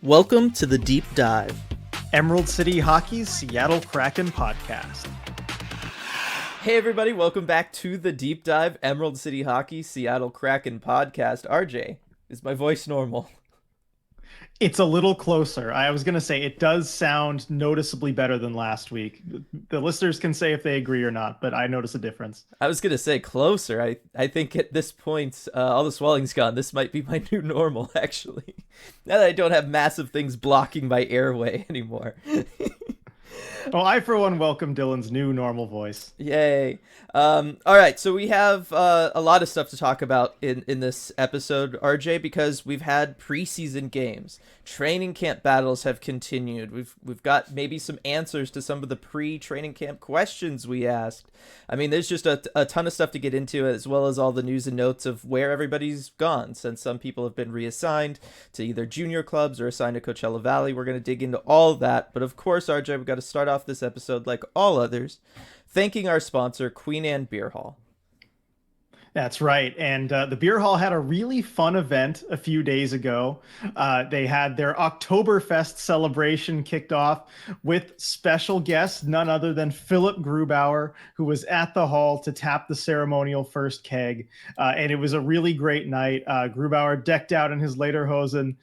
Welcome to the Deep Dive, Emerald City Hockey's Seattle Kraken podcast. Hey everybody, welcome back to the Deep Dive, Emerald City Hockey, Seattle Kraken podcast. RJ, is my voice normal? It's a little closer. I was going to say it does sound noticeably better than last week. The listeners can say if they agree or not, but I notice a difference. I was going to say closer. I think at this point, all the swelling's gone. This might be my new normal, actually. Now that I don't have massive things blocking my airway anymore. Well, I, for one, welcome Dylan's new normal voice. Yay. All right, so we have a lot of stuff to talk about in this episode, RJ, because we've had preseason games. Training camp battles have continued. We've got maybe some answers to some of the pre-training camp questions we asked. I mean, there's just a ton of stuff to get into, as well as all the news and notes of where everybody's gone, since some people have been reassigned to either junior clubs or assigned to Coachella Valley. We're going to dig into all that. But of course, RJ, we've got to start off this episode, like all others, thanking our sponsor, Queen Anne Beer Hall. That's right. And the Beer Hall had a really fun event a few days ago. They had their Oktoberfest celebration kicked off with special guests, none other than Philip Grubauer, who was at the hall to tap the ceremonial first keg. And it was a really great night. Grubauer decked out in his lederhosen.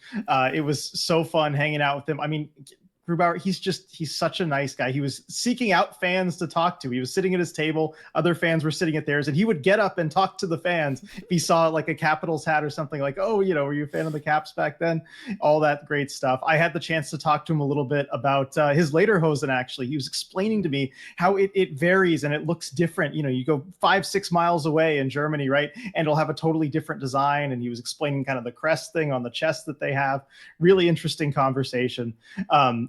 It was so fun hanging out with him. I mean, Grubauer, he's such a nice guy. He was seeking out fans to talk to. He was sitting at his table. Other fans were sitting at theirs, and he would get up and talk to the fans. If he saw like a Capitals hat or something, like, oh, were you a fan of the Caps back then? All that great stuff. I had the chance to talk to him a little bit about his lederhosen, actually. He was explaining to me how it varies and it looks different. You go 5-6 miles away in Germany, right? And it'll have a totally different design. And he was explaining kind of the crest thing on the chest that they have. Really interesting conversation.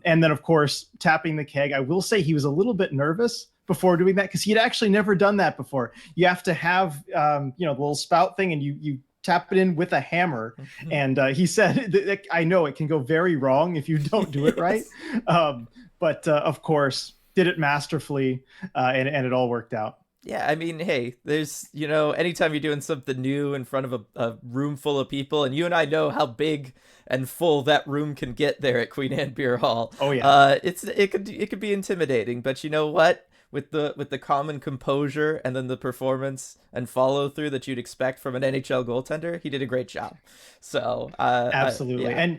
And then, of course, tapping the keg. I will say he was a little bit nervous before doing that because he'd actually never done that before. You have to have, the little spout thing, and you tap it in with a hammer. Mm-hmm. And he said, I know it can go very wrong if you don't do it right. But of course, did it masterfully, and it all worked out. Yeah, I mean, hey, there's, anytime you're doing something new in front of a room full of people, and you and I know how big and full that room can get there at Queen Anne Beer Hall. Oh yeah. It could be intimidating, but you know what? With the common composure and then the performance and follow through that you'd expect from an NHL goaltender, he did a great job. So absolutely. Yeah. And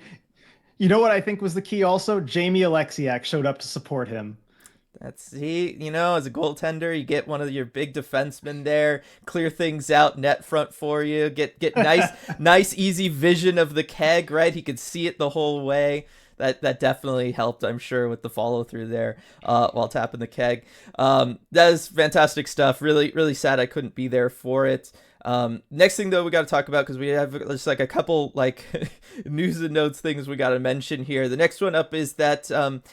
you know what I think was the key also? Jamie Alexiak showed up to support him. As a goaltender, you get one of your big defensemen there, clear things out, net front for you, get nice easy vision of the keg, right? He could see it the whole way. That definitely helped, I'm sure, with the follow through there while tapping the keg. That is fantastic stuff. Really, really sad I couldn't be there for it. Next thing though we got to talk about, because we have just like a couple like news and notes things we got to mention here. The next one up is that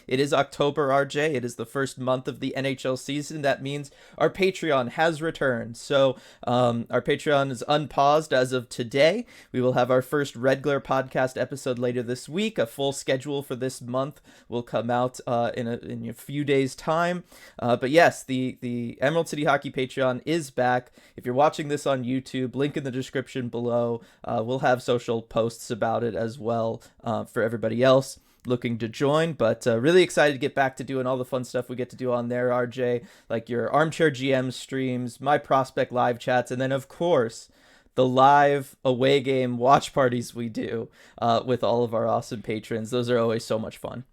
it is October, RJ. It is the first month of the NHL season. That means our Patreon has returned. So our Patreon is unpaused as of today. We will have our first Red Glare podcast episode later this week. A full schedule for this month will come out in a few days time. But yes, the Emerald City Hockey Patreon is back. If you're watching this on YouTube, link in the description below. We'll have social posts about it as well for everybody else looking to join, but really excited to get back to doing all the fun stuff we get to do on there, RJ, like your Armchair GM streams, my prospect live chats, and then of course the live away game watch parties we do with all of our awesome patrons. Those are always so much fun.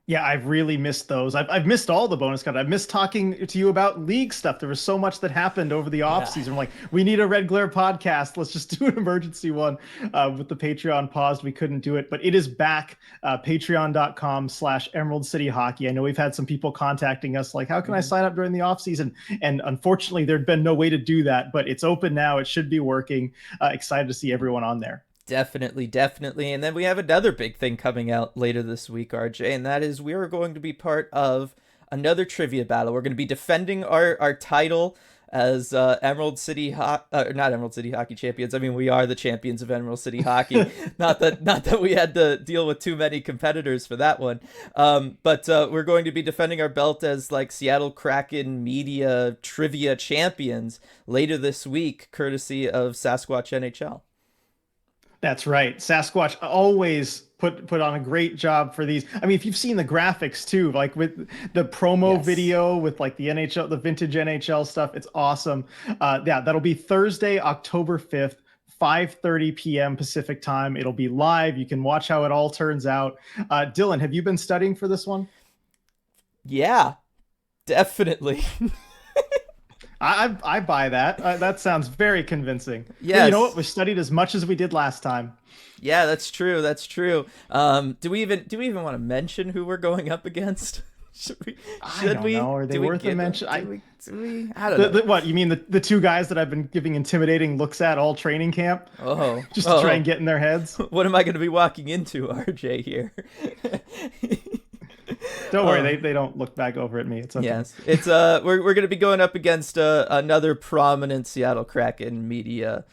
Yeah, I've really missed those. I've missed all the bonus content. I've missed talking to you about league stuff. There was so much that happened over the off season. I'm like, we need a Red Glare podcast. Let's just do an emergency one. With the Patreon paused, we couldn't do it, but it is back. Patreon.com/Emerald City Hockey. I know we've had some people contacting us like, how can I sign up during the off season? And unfortunately, there'd been no way to do that, but it's open now. It should be working. Excited to see everyone on there. Definitely. And then we have another big thing coming out later this week, RJ, and that is we are going to be part of another trivia battle. We're going to be defending our title as not Emerald City Hockey champions. I mean, we are the champions of Emerald City Hockey. not that we had to deal with too many competitors for that one. But we're going to be defending our belt as like Seattle Kraken media trivia champions later this week, courtesy of Sasquatch NHL. That's right. Sasquatch always put on a great job for these. I mean, if you've seen the graphics too, like with the promo Yes. video with like the NHL, the vintage NHL stuff, it's awesome. Yeah, that'll be Thursday, October 5th. 5:30 p.m. Pacific time. It'll be live. You can watch how it all turns out. Dylan, have you been studying for this one? Yeah, definitely. I buy that. That sounds very convincing. But you know what? Yes. We studied as much as we did last time. Yeah, that's true. That's true. Do we even want to mention who we're going up against? Should we? I Should don't we? know. Are they Do we worth a give them? mention? Do we? I don't know. What you mean the two guys that I've been giving intimidating looks at all training camp, Oh, just to try and oh. get in their heads? What am I going to be walking into, RJ here? Don't worry, Oh. they don't look back over at me. It's okay. Yes, it's we're gonna be going up against another prominent Seattle Kraken media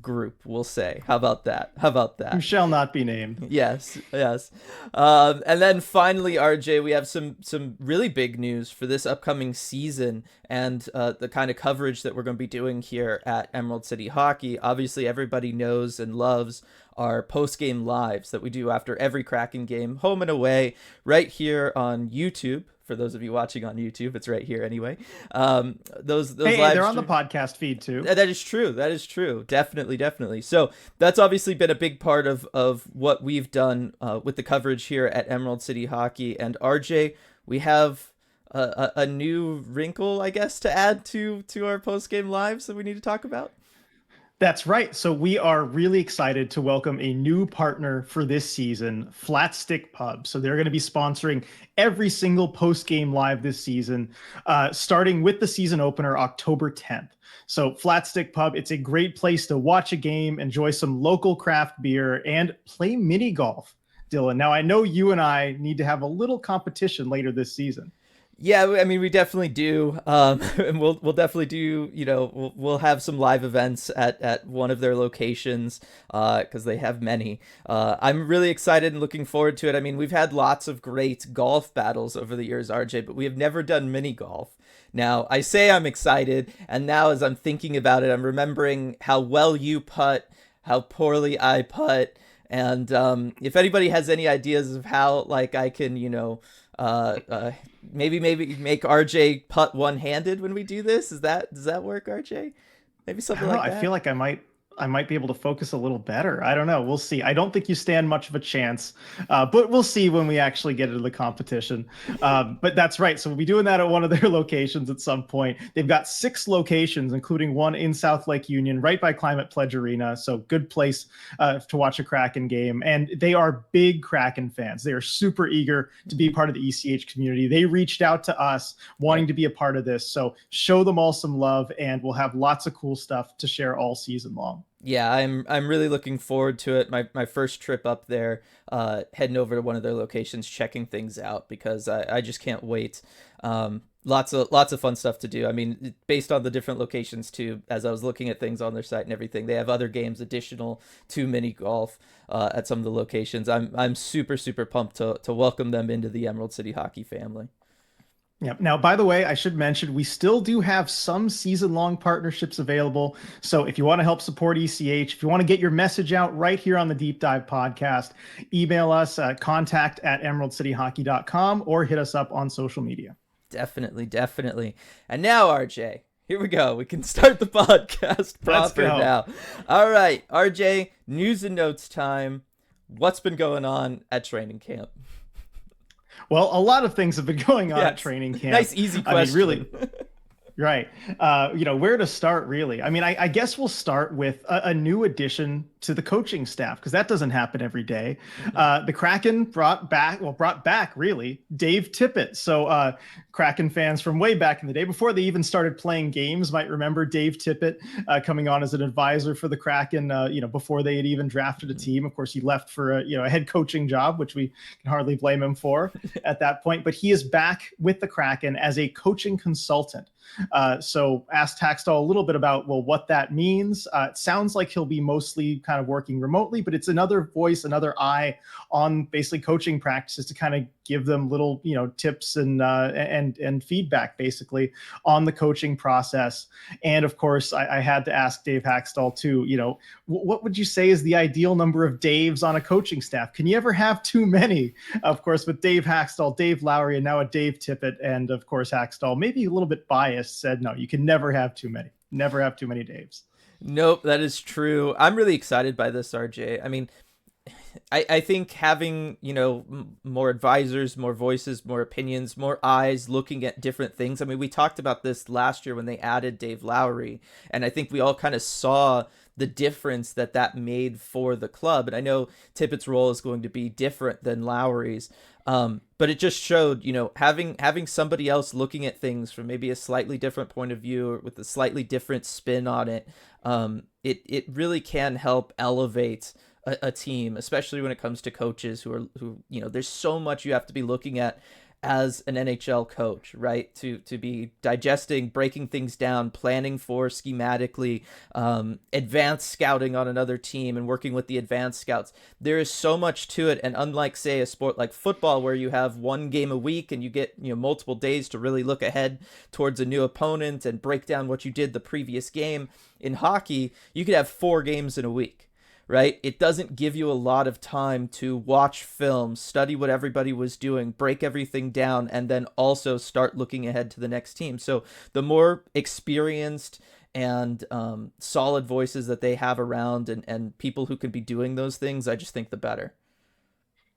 group. We'll say. How about that? How about Who that? shall not be named. Yes, yes. And then finally, RJ, we have some really big news for this upcoming season and the kind of coverage that we're going to be doing here at Emerald City Hockey. Obviously, everybody knows and loves our post-game lives that we do after every Kraken game, home and away, right here on YouTube. For those of you watching on YouTube, it's right here anyway. Those Hey, live they're on the stream- podcast feed too. that is true. That is true. Definitely, definitely. So that's obviously been a big part of what we've done with the coverage here at Emerald City Hockey. And RJ, we have a new wrinkle, I guess, to add to our post game lives that we need to talk about. That's right. So we are really excited to welcome a new partner for this season, Flat Stick Pub. So they're going to be sponsoring every single post-game live this season, starting with the season opener October 10th. So Flat Stick Pub, it's a great place to watch a game, enjoy some local craft beer, and play mini golf, Dylan. Now, I know you and I need to have a little competition later this season. Yeah, I mean, we definitely do, and we'll definitely do. We'll have some live events at one of their locations, because they have many. I'm really excited and looking forward to it. I mean, we've had lots of great golf battles over the years, RJ, but we have never done mini golf. Now, I say I'm excited, and now as I'm thinking about it, I'm remembering how well you putt, how poorly I putt, and if anybody has any ideas of how, like, I can, uh, uh, maybe make RJ putt one handed when we do this. Does that work, RJ? Maybe I something don't know. like I feel that. like I might be able to focus a little better. I don't know. We'll see. I don't think you stand much of a chance, but we'll see when we actually get into the competition. But that's right. So we'll be doing that at one of their locations at some point. They've got 6 locations, including one in South Lake Union, right by Climate Pledge Arena. So good place to watch a Kraken game. And they are big Kraken fans. They are super eager to be part of the ECH community. They reached out to us wanting Right. to be a part of this. So show them all some love, and we'll have lots of cool stuff to share all season long. Yeah, I'm really looking forward to it. My first trip up there, heading over to one of their locations, checking things out because I just can't wait. Lots of fun stuff to do. I mean, based on the different locations too. As I was looking at things on their site and everything, they have other games additional to mini golf at some of the locations. I'm super pumped to welcome them into the Emerald City Hockey family. Yeah. Now, by the way, I should mention we still do have some season-long partnerships available. So if you want to help support ECH, if you want to get your message out right here on the Deep Dive podcast, email us at contact@emeraldcityhockey.com or hit us up on social media. Definitely, definitely. And now, RJ, here we go. We can start the podcast Let's proper go. now. All right, RJ, news and notes time. What's been going on at training camp? Well, a lot of things have been going on at Yes. training camp. Nice, easy I mean, question. really, right. Where to start, really? I mean, I guess we'll start with a new addition to the coaching staff because that doesn't happen every day. The Kraken brought back really Dave Tippett. So Kraken fans from way back in the day, before they even started playing games, might remember Dave Tippett coming on as an advisor for the Kraken. Before they had even drafted a team. Of course, he left for a head coaching job, which we can hardly blame him for at that point. But he is back with the Kraken as a coaching consultant. So asked Hackstall a little bit about, well, what that means. It sounds like he'll be mostly kind of working remotely, but it's another voice, another eye on basically coaching practices to kind of give them little, tips and feedback basically on the coaching process. And of course, I had to ask Dave Hackstall too, what would you say is the ideal number of Daves on a coaching staff? Can you ever have too many? Of course, with Dave Hackstall, Dave Lowry, and now a Dave Tippett, and of course Hackstall, maybe a little bit biased, said no, you can never have too many. Never have too many Daves. Nope, that is true. I'm really excited by this, RJ. I mean, I think having, more advisors, more voices, more opinions, more eyes looking at different things. I mean, we talked about this last year when they added Dave Lowry, and I think we all kind of saw the difference that made for the club. And I know Tippett's role is going to be different than Lowry's, but it just showed, having somebody else looking at things from maybe a slightly different point of view or with a slightly different spin on it. It really can help elevate a team, especially when it comes to coaches who there's so much you have to be looking at as an NHL coach, right? To be digesting, breaking things down, planning for schematically, advanced scouting on another team and working with the advanced scouts. There is so much to it. And unlike, say, a sport like football, where you have one game a week and you get, multiple days to really look ahead towards a new opponent and break down what you did the previous game, in hockey, you could have 4 games in a week. Right? It doesn't give you a lot of time to watch film, study what everybody was doing, break everything down, and then also start looking ahead to the next team. So the more experienced and solid voices that they have around and people who can be doing those things, I just think the better.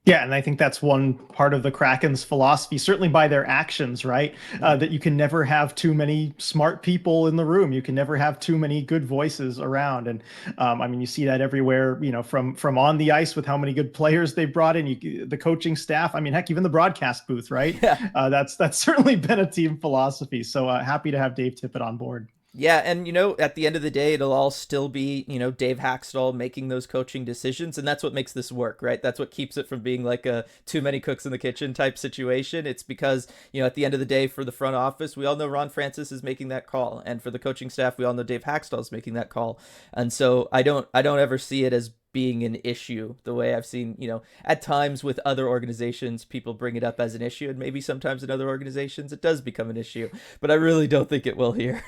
Yeah, and I think that's one part of the Kraken's philosophy, certainly by their actions, right? That you can never have too many smart people in the room. You can never have too many good voices around. And I mean, you see that everywhere, from on the ice with how many good players they brought in, the coaching staff. I mean, heck, even the broadcast booth, right? Yeah. That's certainly been a team philosophy. So happy to have Dave Tippett on board. Yeah, and at the end of the day, it'll all still be, Dave Hackstall making those coaching decisions, and that's what makes this work, right? That's what keeps it from being like a too many cooks in the kitchen type situation. It's because, at the end of the day, for the front office, we all know Ron Francis is making that call, and for the coaching staff, we all know Dave Hackstall is making that call. And so I don't ever see it as being an issue the way I've seen, at times with other organizations, people bring it up as an issue, and maybe sometimes in other organizations it does become an issue, but I really don't think it will here.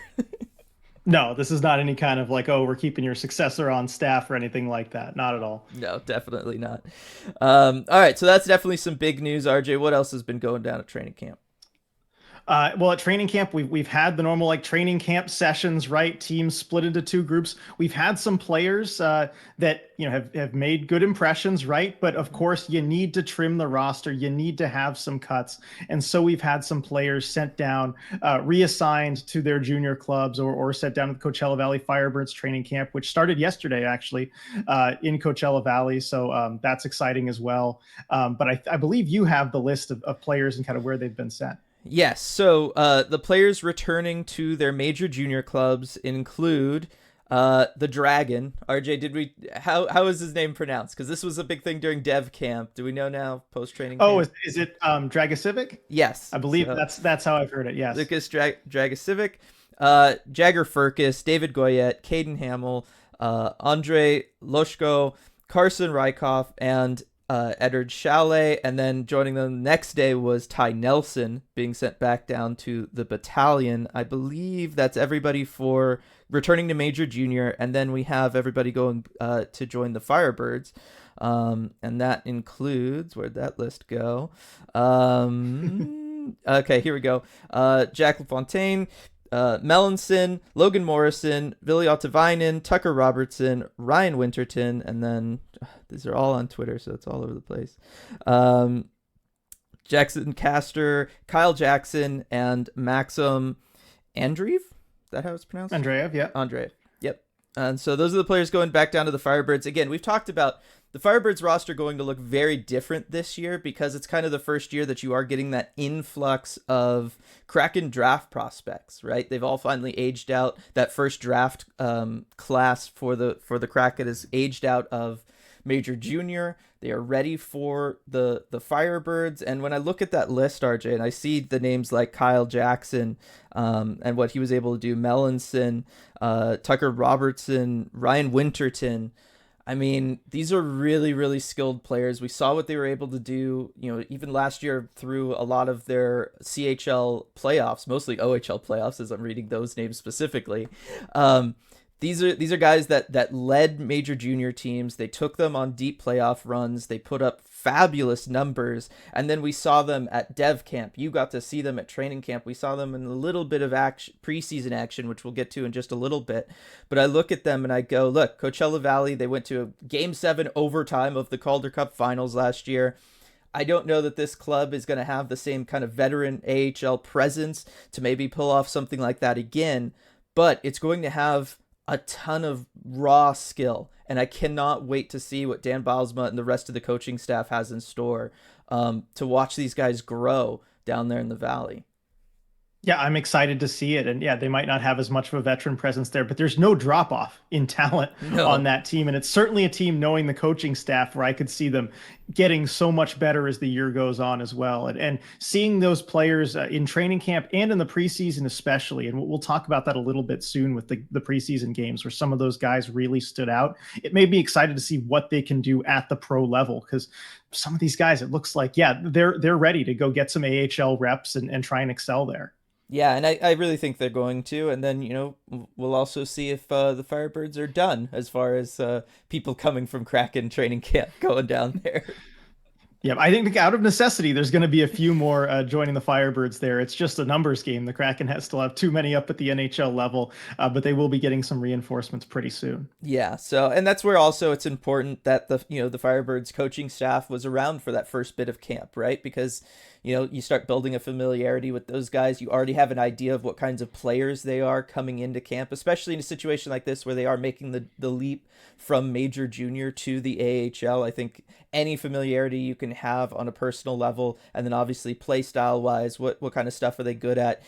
No, this is not any kind of like, oh, we're keeping your successor on staff or anything like that. Not at all. No, definitely not. All right, so that's definitely some big news. RJ, what else has been going down at training camp? Well, at training camp, we've had the normal like training camp sessions, right? Teams split into 2 groups. We've had some players that have made good impressions, right? But of course, you need to trim the roster. You need to have some cuts, and so we've had some players sent down, reassigned to their junior clubs, or sent down to the Coachella Valley Firebirds training camp, which started yesterday actually in Coachella Valley. So that's exciting as well. But I believe you have the list of players and kind of where they've been sent. Yes, so the players returning to their major junior clubs include the Dragon. RJ, how is his name pronounced? Because this was a big thing during Dev Camp. Do we know now, post-training camp? Oh, is it Dragosivic? Yes. I believe that's how I've heard it, yes. Lucas Dragosivic, Jagger Furcus, David Goyette, Caden Hamill, Andre Loshko, Carson Rykoff, and Edward Chalet, and then joining them the next day was Ty Nelson being sent back down to the battalion. I believe that's everybody for returning to Major Junior, and then we have everybody going to join the Firebirds. And that includes, where'd that list go? Okay, here we go. Jack LaFontaine, Melanson, Logan Morrison, Ville Ottavainen, Tucker Robertson, Ryan Winterton, and then these are all on Twitter, so it's all over the place. Jackson Castor, Kyle Jackson, and Maxim Andreev. Is that how it's pronounced? Andreev, yeah. Andreev, yep. And so those are the players going back down to the Firebirds. Again, we've talked about the Firebirds roster going to look very different this year because it's kind of the first year that you are getting that influx of Kraken draft prospects, right? They've all finally aged out. That first draft class for the Kraken is aged out of Major Junior. They are ready for the Firebirds. And when I look at that list, RJ, and I see the names like Kyle Jackson, and what he was able to do, Mellinson, Tucker Robertson, Ryan Winterton. I mean, these are really, really skilled players. We saw what they were able to do, even last year through a lot of their CHL playoffs, mostly OHL playoffs, as I'm reading those names specifically. Um, these are guys that led major junior teams. They took them on deep playoff runs. They put up fabulous numbers, and then we saw them at dev camp. You got to see them at training camp. We saw them in a little bit of action, preseason action, which we'll get to in just a little bit. But I look at them and I go, look, Coachella Valley, they went to a Game 7 overtime of the Calder Cup Finals last year. I don't know that this club is going to have the same kind of veteran AHL presence to maybe pull off something like that again, but it's going to have a ton of raw skill, and I cannot wait to see what Dan Bilesma and the rest of the coaching staff has in store, to watch these guys grow down there in the valley. Yeah, I'm excited to see it. And yeah, they might not have as much of a veteran presence there, but there's no drop off in talent on No. that team. And it's certainly a team, knowing the coaching staff, where I could see them getting so much better as the year goes on as well. And seeing those players in training camp and in the preseason, especially. And we'll talk about that a little bit soon with the preseason games where some of those guys really stood out. It made me excited to see what they can do at the pro level, because some of these guys, it looks like, yeah, they're ready to go get some AHL reps and try and excel there. Yeah, and I really think they're going to. And then, we'll also see if the Firebirds are done as far as people coming from Kraken training camp going down there. Yeah, I think out of necessity, there's going to be a few more joining the Firebirds there. It's just a numbers game. The Kraken still have too many up at the NHL level, but they will be getting some reinforcements pretty soon. Yeah, so, and that's where also it's important that the Firebirds coaching staff was around for that first bit of camp, right? Because you start building a familiarity with those guys. You already have an idea of what kinds of players they are coming into camp, especially in a situation like this where they are making the leap from major junior to the AHL. I think any familiarity you can have on a personal level, and then obviously play style wise, what kind of stuff are they good at,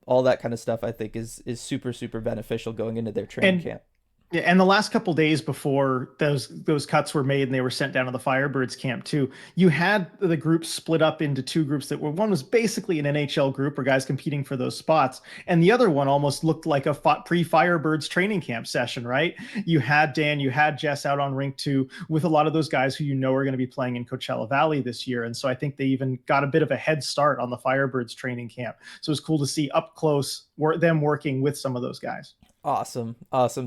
all that kind of stuff, I think is super, super beneficial going into their training camp. Yeah, and the last couple days before those cuts were made and they were sent down to the Firebirds camp too, you had the group split up into two groups that were, one was basically an NHL group where guys competing for those spots, and the other one almost looked like a pre-Firebirds training camp session, right? You had Dan, you had Jess out on rink 2 with a lot of those guys who are going to be playing in Coachella Valley this year, and so I think they even got a bit of a head start on the Firebirds training camp. So it's cool to see up close them working with some of those guys. Awesome.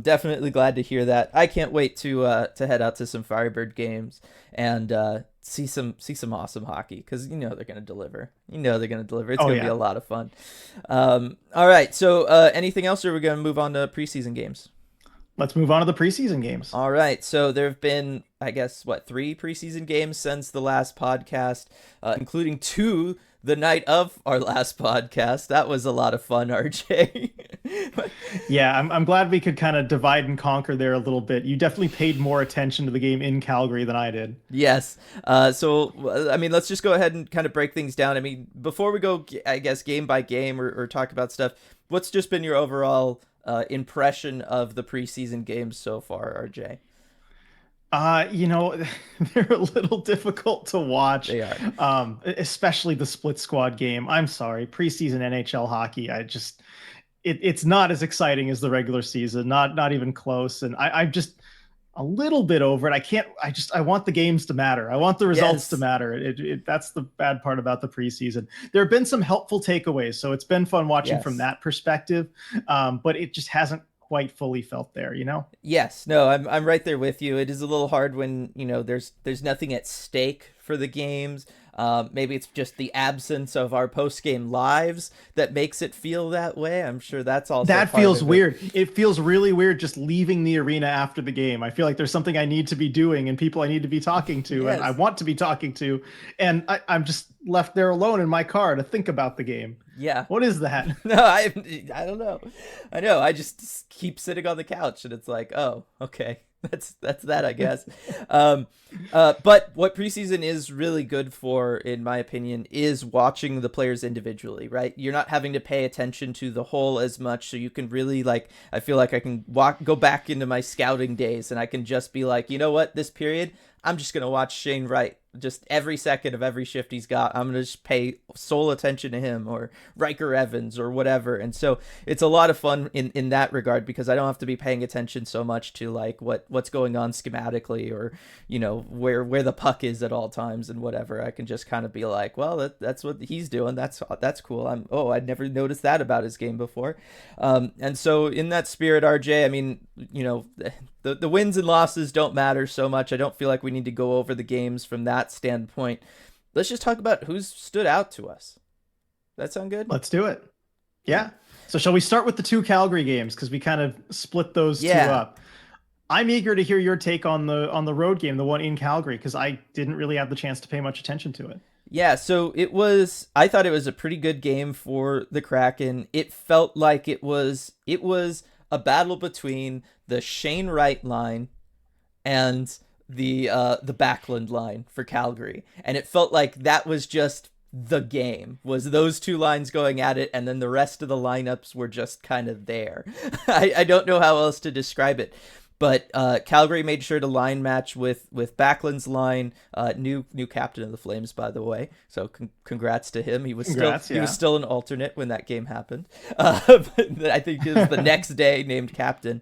Definitely glad to hear that. I can't wait to head out to some Firebird games and see some awesome hockey, because they're going to deliver. It's going to be a lot of fun. All right. So anything else, or are we going to move on to preseason games? Let's move on to the preseason games. All right. So there have been, I guess, 3 preseason games since the last podcast, including 2 the night of our last podcast. That was a lot of fun, RJ. Yeah, I'm glad we could kind of divide and conquer there a little bit. You definitely paid more attention to the game in Calgary than I did. Yes. So, I mean, let's just go ahead and kind of break things down. I mean, before we go, I guess, game by game or talk about stuff, what's just been your overall impression of the preseason games so far, RJ? They're a little difficult to watch. They are. Especially the split squad game. I'm sorry, preseason NHL hockey. It's not as exciting as the regular season. Not even close. And I'm just a little bit over it. I want the games to matter. I want the results to matter. That's the bad part about the preseason. There have been some helpful takeaways, so it's been fun watching from that perspective. But it just hasn't quite fully felt there, Yes, no, I'm right there with you. It is a little hard when there's nothing at stake for the games. Maybe it's just the absence of our post-game lives that makes it feel that way. I'm sure that's also that feels weird. It feels really weird just leaving the arena after the game. I feel like there's something I need to be doing and people I need to be talking to and I want to be talking to, and I'm just left there alone in my car to think about the game. Yeah. What is that? No, I don't know. I know. I just keep sitting on the couch and it's like, oh, okay. That's that, I guess. But what preseason is really good for, in my opinion, is watching the players individually, right? You're not having to pay attention to the whole as much, so you can really, I feel like I can go back into my scouting days and I can just be like, you know what, this period, I'm just gonna watch Shane Wright just every second of every shift he's got. I'm gonna just pay sole attention to him, or Riker Evans or whatever. And so it's a lot of fun in that regard, because I don't have to be paying attention so much to like what's going on schematically, or where the puck is at all times and whatever. I can just kind of be like, well, that's what he's doing. That's cool. I'd never noticed that about his game before. And so in that spirit, RJ, I mean, the wins and losses don't matter so much. I don't feel like we need to go over the games from that standpoint. Let's just talk about who's stood out to us. That sound good? Let's do it. Yeah. So shall we start with the 2 Calgary games, because we kind of split those 2 up. I'm eager to hear your take on the road game, the one in Calgary, because I didn't really have the chance to pay much attention to it. Yeah, so I thought it was a pretty good game for the Kraken. It felt like it was a battle between the Shane Wright line and the Backlund line for Calgary. And it felt like that was just the game, was those 2 lines going at it, and then the rest of the lineups were just kind of there. I don't know how else to describe it. But Calgary made sure to line match with Backlund's line, new captain of the Flames, by the way. So congrats to him. He was still an alternate when that game happened. I think it was the next day named captain.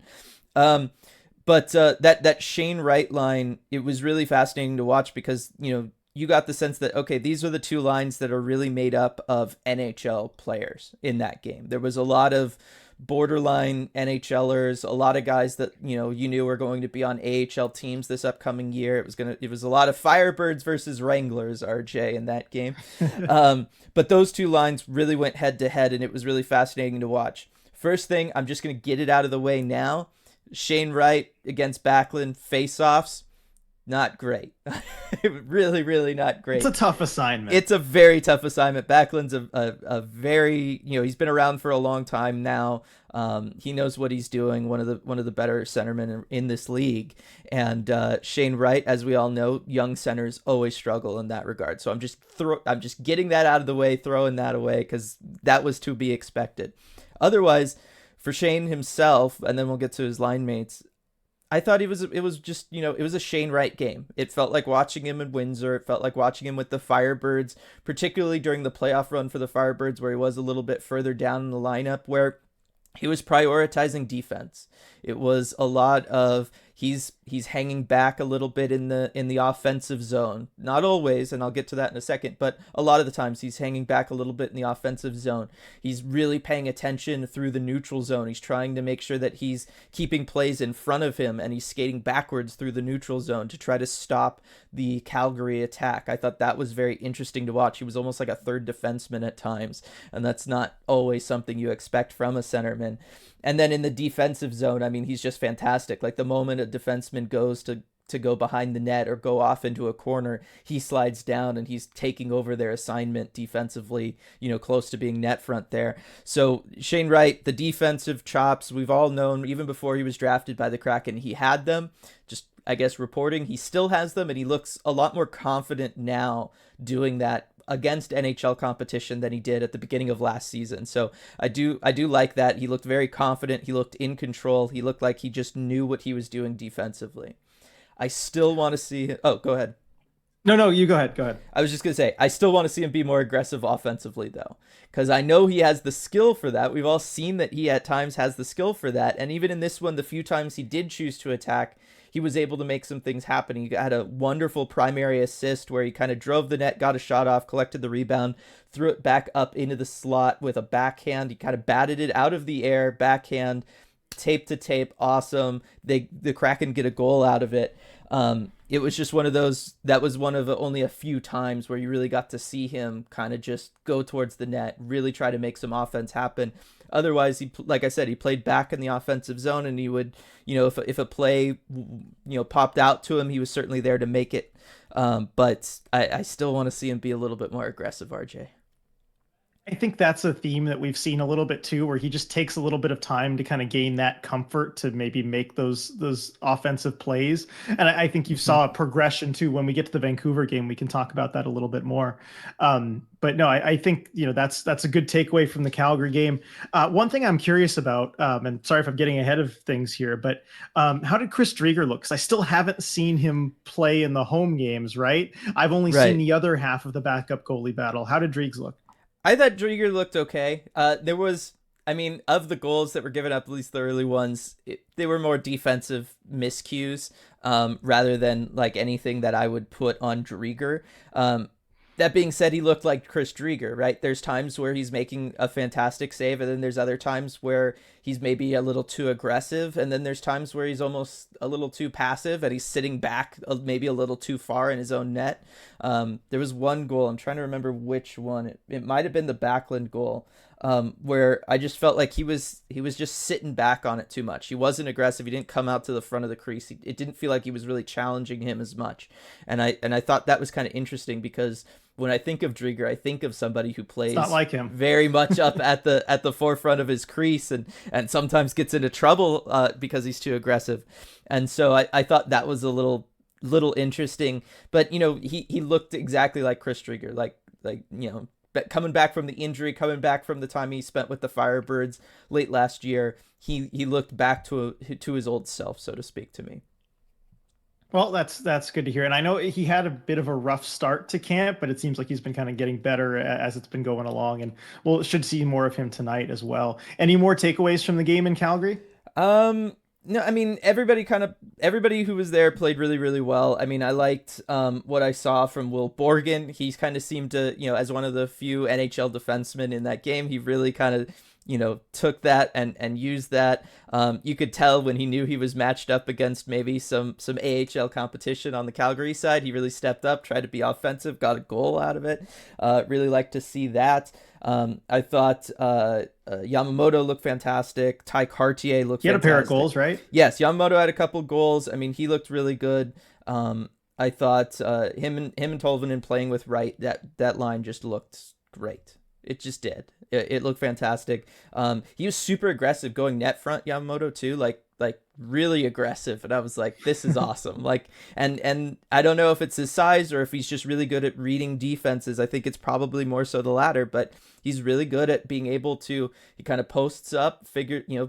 But that Shane Wright line, it was really fascinating to watch, because you got the sense that, okay, these are the 2 lines that are really made up of NHL players in that game. There was a lot of borderline NHLers, a lot of guys that you knew were going to be on AHL teams this upcoming year. It was a lot of Firebirds versus Wranglers, RJ, in that game. But those 2 lines really went head to head, and it was really fascinating to watch. First thing, I'm just going to get it out of the way now. Shane Wright against Backlund face-offs, not great. Really, really not great. It's a tough assignment. It's a very tough assignment. Backlund's a very, he's been around for a long time now. He knows what he's doing. One of the better centermen in this league. And Shane Wright, as we all know, young centers always struggle in that regard. So I'm just getting that out of the way, throwing that away, because that was to be expected. Otherwise, for Shane himself, and then we'll get to his line mates, I thought it was a Shane Wright game. It felt like watching him in Windsor. It felt like watching him with the Firebirds, particularly during the playoff run for the Firebirds, where he was a little bit further down in the lineup, where he was prioritizing defense. It was a lot of he's hanging back a little bit in the offensive zone. Not always, and I'll get to that in a second, but a lot of the times he's hanging back a little bit in the offensive zone. He's really paying attention through the neutral zone. He's trying to make sure that he's keeping plays in front of him, and he's skating backwards through the neutral zone to try to stop the Calgary attack. I thought that was very interesting to watch. He was almost like a third defenseman at times, and that's not always something you expect from a centerman. And then in the defensive zone, I mean, he's just fantastic. Like the moment a defenseman goes to go behind the net or go off into a corner, he slides down and he's taking over their assignment defensively, close to being net front there. So Shane Wright, the defensive chops, we've all known even before he was drafted by the Kraken, he had them. Just, I guess, reporting, he still has them, and he looks a lot more confident now doing that against NHL competition than he did at the beginning of last season. So I do like that. He looked very confident. He looked in control. He looked like he just knew what he was doing defensively. I still want to see him. Oh, go ahead. No, you go ahead. Go ahead. I was just going to say, I still want to see him be more aggressive offensively, though, because I know he has the skill for that. We've all seen that he at times has the skill for that. And even in this one, the few times he did choose to attack, he was able to make some things happen. He had a wonderful primary assist where he kind of drove the net, got a shot off, collected the rebound, threw it back up into the slot with a backhand. He kind of batted it out of the air, backhand, tape to tape. Awesome. The Kraken get a goal out of it. It was just one of those, that was one of only a few times where you really got to see him kind of just go towards the net, really try to make some offense happen. Otherwise, he, like I said, he played back in the offensive zone, and he would, if a play, popped out to him, he was certainly there to make it. But I still want to see him be a little bit more aggressive, RJ. I think that's a theme that we've seen a little bit too, where he just takes a little bit of time to kind of gain that comfort to maybe make those offensive plays. And I think you Mhm. saw a progression too. When we get to the Vancouver game, we can talk about that a little bit more. But no, I think that's a good takeaway from the Calgary game. One thing I'm curious about, and sorry if I'm getting ahead of things here, but how did Chris Drieger look? Because I still haven't seen him play in the home games. Right, I've only seen Right. the other half of the backup goalie battle. How did Driegs look? I thought Drieger looked okay. There was, I mean, of the goals that were given up, at least the early ones, they were more defensive miscues rather than like anything that I would put on Drieger. That being said, he looked like Chris Drieger, right? There's times where he's making a fantastic save, and then there's other times where he's maybe a little too aggressive, and then there's times where he's almost a little too passive, and he's sitting back maybe a little too far in his own net. There was one goal, I'm trying to remember which one. It might have been the Backlund goal, where I just felt like he was just sitting back on it too much. He wasn't aggressive. He didn't come out to the front of the crease. It didn't feel like he was really challenging him as much, and I thought that was kind of interesting because when I think of Drieger, I think of somebody who It's not plays like him. very much up at the forefront of his crease and sometimes gets into trouble because he's too aggressive. And so I thought that was a little interesting. But he looked exactly like Chris Drieger, like coming back from the injury, coming back from the time he spent with the Firebirds late last year. He looked back to his old self, so to speak, to me. Well, that's good to hear. And I know he had a bit of a rough start to camp, but it seems like he's been kind of getting better as it's been going along. And we'll should see more of him tonight as well. Any more takeaways from the game in Calgary? No, I mean everybody who was there played really really well. I mean, I liked what I saw from Will Borgen. He's kind of seemed to, as one of the few NHL defensemen in that game, he really kind of took that and used that. You could tell when he knew he was matched up against maybe some AHL competition on the Calgary side, he really stepped up, tried to be offensive, got a goal out of it. Really like to see that. I thought Yamamoto looked fantastic. Ty Cartier looked He had a pair of fantastic. goals, right? Yes, Yamamoto had a couple goals. I mean, he looked really good. I thought him and Tolvanen playing with Wright, that line just looked great. It just did. It looked fantastic. He was super aggressive going net front, Yamamoto too, like really aggressive, and I was like, this is awesome. Like, and I don't know if it's his size or if he's just really good at reading defenses. I think it's probably more so the latter, but he's really good at being able to, he kind of posts up,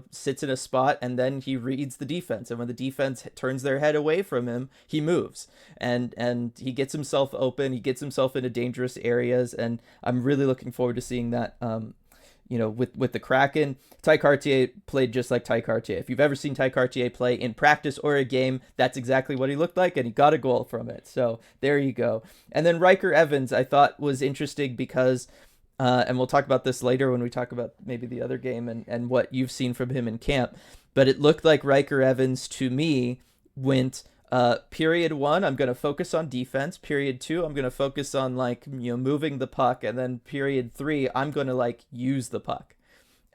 sits in a spot, and then he reads the defense, and when the defense turns their head away from him, he moves, and he gets himself open, he gets himself into dangerous areas, and I'm really looking forward to seeing that. With the Kraken, Ty Cartier played just like Ty Cartier. If you've ever seen Ty Cartier play in practice or a game, that's exactly what he looked like, and he got a goal from it. So there you go. And then Riker Evans, I thought was interesting because, and we'll talk about this later when we talk about maybe the other game and what you've seen from him in camp, but it looked like Riker Evans to me went period one, I'm going to focus on defense. Period two, I'm going to focus on moving the puck. And then period three, I'm going to use the puck.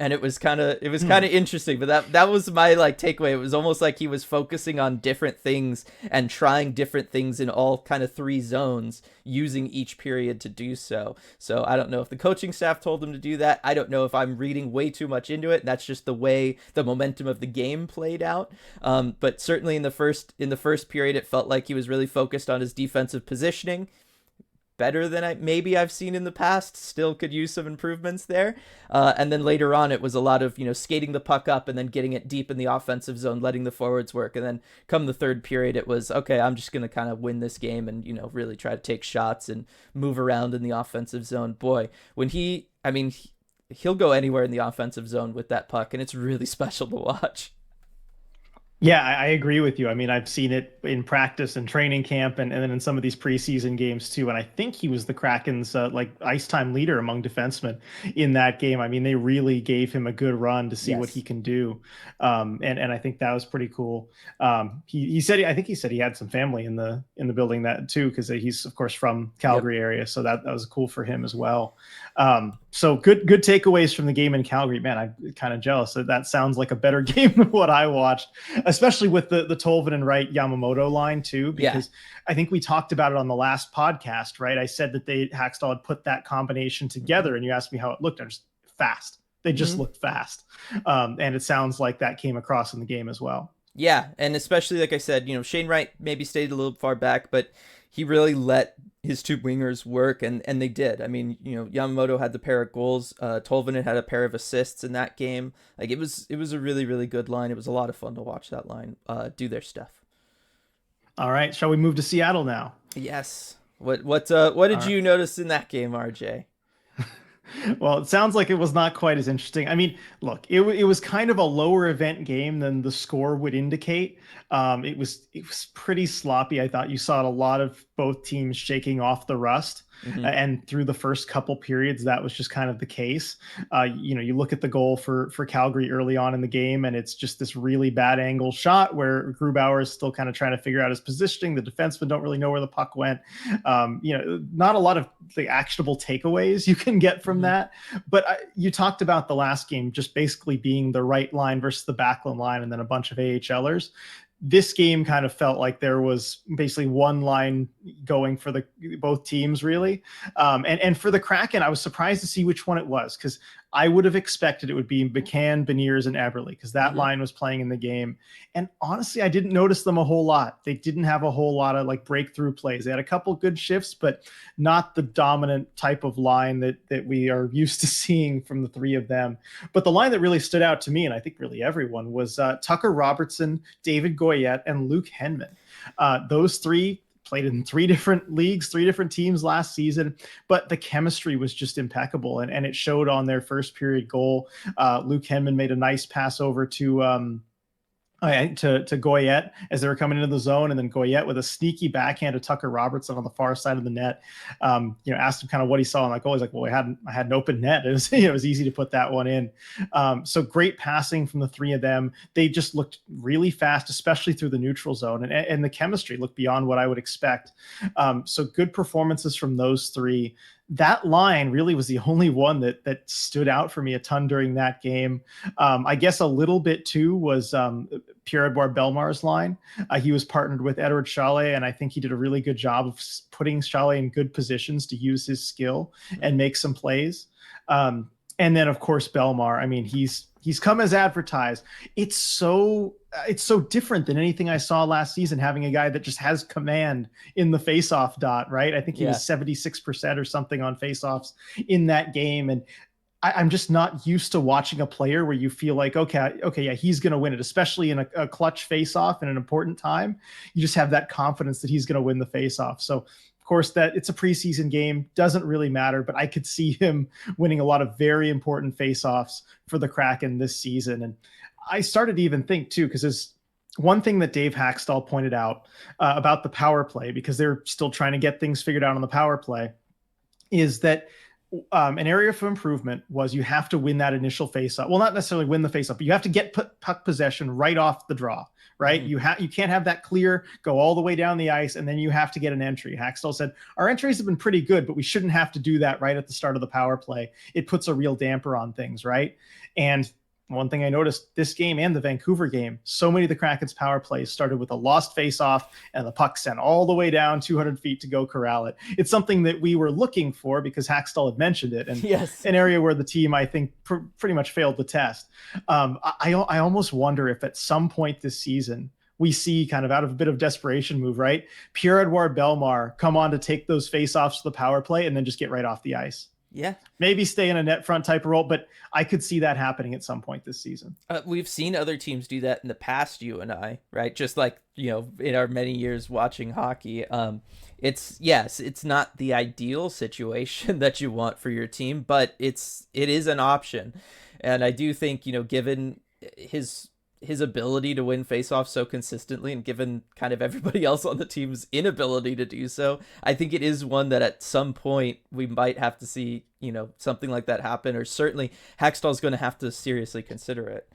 And it was kind of interesting, but that was my takeaway. It was almost like he was focusing on different things and trying different things in all kind of three zones, using each period to do so. So I don't know if the coaching staff told him to do that. I don't know if I'm reading way too much into it. And that's just the way the momentum of the game played out. But certainly in the first period, it felt like he was really focused on his defensive positioning, better than maybe I've seen in the past. Still could use some improvements there. And then later on, it was a lot of skating the puck up and then getting it deep in the offensive zone, letting the forwards work. And then come the third period, it was okay. I'm just gonna kind of win this game and really try to take shots and move around in the offensive zone. Boy, when I mean, he'll go anywhere in the offensive zone with that puck, and it's really special to watch. Yeah, I agree with you. I mean, I've seen it in practice and training camp and then in some of these preseason games too. And I think he was the Kraken's ice time leader among defensemen in that game. I mean, they really gave him a good run to see what he Yes. can do. And I think that was pretty cool. He said, I think he said he had some family in the building that too, because he's of course from Yep. Calgary area. So that was cool for him as well. So good takeaways from the game in Calgary. Man, I'm kind of jealous. That sounds like a better game than what I watched, especially with the Tolvanen and Wright Yamamoto line too, Yeah. because I think we talked about it on the last podcast, right? I said that Hackstall had put that combination Hmm. together, and you asked me how it looked. I just fast. They just Hmm. looked fast, and it sounds like that came across in the game as well. Yeah, and especially like I said, Shane Wright maybe stayed a little far back, but he really let his two wingers work, and they did. I mean, Yamamoto had the pair of goals. Tolvanen had a pair of assists in that game. Like it was a really really good line. It was a lot of fun to watch that line do their stuff. All right, shall we move to Seattle now? Yes. What All did right. you notice in that game, RJ? Well, it sounds like it was not quite as interesting. I mean, look, it was kind of a lower event game than the score would indicate. It was pretty sloppy. I thought you saw a lot of both teams shaking off the rust, Hmm. and through the first couple periods, that was just kind of the case. You look at the goal for Calgary early on in the game, and it's just this really bad angle shot where Grubauer is still kind of trying to figure out his positioning. The defensemen don't really know where the puck went. Not a lot of the actionable takeaways you can get from Hmm. that. But you talked about the last game just basically being the right line versus the backline line, and then a bunch of AHLers. This game kind of felt like there was basically one line going for the both teams really, and for the Kraken, I was surprised to see which one it was because I would have expected it would be McCann, Beniers, and Eberle because that Hmm. line was playing in the game. And honestly, I didn't notice them a whole lot. They didn't have a whole lot of like breakthrough plays. They had a couple good shifts, but not the dominant type of line that we are used to seeing from the three of them. But the line that really stood out to me, and I think really everyone, was Tucker Robertson, David Goyette, and Luke Henman. Those three played in three different leagues, three different teams last season, but the chemistry was just impeccable, and it showed on their first period goal. Luke Henman made a nice pass over to Goyette as they were coming into the zone, and then Goyette with a sneaky backhand to Tucker Robertson on the far side of the net. Asked him kind of what he saw on that goal. He's like, "Well, I had an open net. It was it was easy to put that one in." So great passing from the three of them. They just looked really fast, especially through the neutral zone, and the chemistry looked beyond what I would expect. So good performances from those three. That line really was the only one that stood out for me a ton during that game. I guess a little bit too was Pierre-Edouard Belmar's line. He was partnered with Edward Chalet, and I think he did a really good job of putting Chalet in good positions to use his skill and make some plays. And then, of course, Belmar. I mean, he's come as advertised. It's so different than anything I saw last season. Having a guy that just has command in the faceoff dot, right? I think he was Yeah. 76% or something on faceoffs in that game, and I'm just not used to watching a player where you feel like, okay, yeah, he's going to win it, especially in a clutch face-off in an important time. You just have that confidence that he's going to win the face-off. So, of course, that it's a preseason game doesn't really matter, but I could see him winning a lot of very important face-offs for the Kraken this season. And I started to even think too, because there's one thing that Dave Hackstall pointed out about the power play, because they're still trying to get things figured out on the power play, is that an area for improvement was you have to win that initial face-up. Well, not necessarily win the face-up, but you have to get puck possession right off the draw, right? Hmm. You can't have that clear, go all the way down the ice, and then you have to get an entry. Hackstall said, our entries have been pretty good, but we shouldn't have to do that right at the start of the power play. It puts a real damper on things, right? And one thing I noticed this game and the Vancouver game, so many of the Kraken's power plays started with a lost face-off and the puck sent all the way down 200 feet to go corral it. It's something that we were looking for because Hackstall had mentioned it, and Yes. an area where the team, I think, pretty much failed the test. I almost wonder if at some point this season, we see kind of out of a bit of desperation move, right? Pierre-Edouard Belmar come on to take those face-offs to the power play and then just get right off the ice. Yeah. Maybe stay in a net front type of role, but I could see that happening at some point this season. We've seen other teams do that in the past, you and I, right? Just like, in our many years watching hockey. It's not the ideal situation that you want for your team, but it is an option. And I do think, given his ability to win faceoffs so consistently and given kind of everybody else on the team's inability to do so, I think it is one that at some point we might have to see, something like that happen, or certainly Hackstall's going to have to seriously consider it.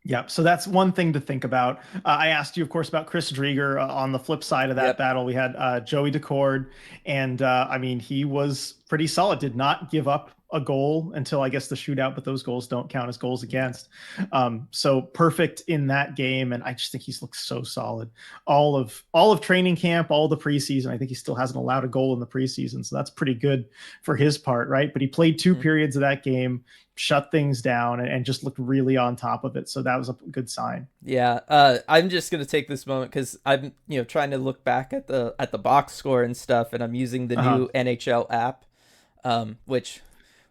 Yep. So that's one thing to think about. I asked you, of course, about Chris Drieger. On the flip side of that Yep. battle, we had Joey Decord, and I mean, he was pretty solid. Did not give up a goal until I guess the shootout, but those goals don't count as goals against. So perfect in that game, and I just think he's looked so solid. All of training camp, all the preseason. I think he still hasn't allowed a goal in the preseason, so that's pretty good for his part, right? But he played two Mhm. periods of that game, shut things down, and just looked really on top of it. So that was a good sign. Yeah, I'm just gonna take this moment because I'm, trying to look back at the box score and stuff, and I'm using the Uh-huh. new NHL app, which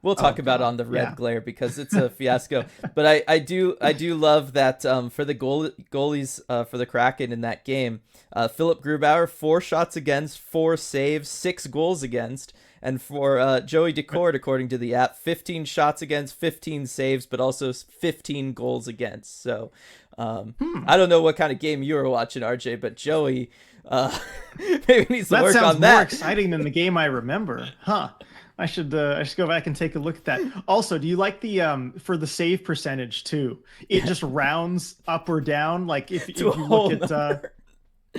we'll Oh talk about God. on the Red Yeah. Glare because it's a fiasco. But I do love that for the goalies for the Kraken in that game, Philip Grubauer 4 shots against, 4 saves, 6 goals against. And for Joey Decord, according to the app, 15 shots against, 15 saves, but also 15 goals against. So Hmm. I don't know what kind of game you were watching, RJ, but Joey maybe needs to That work sounds on more that. exciting than the game I remember. Huh. I should go back and take a look at that. Also, do you like the for the save percentage too? It Yeah, just rounds up or down. Like if to a if you look whole at number.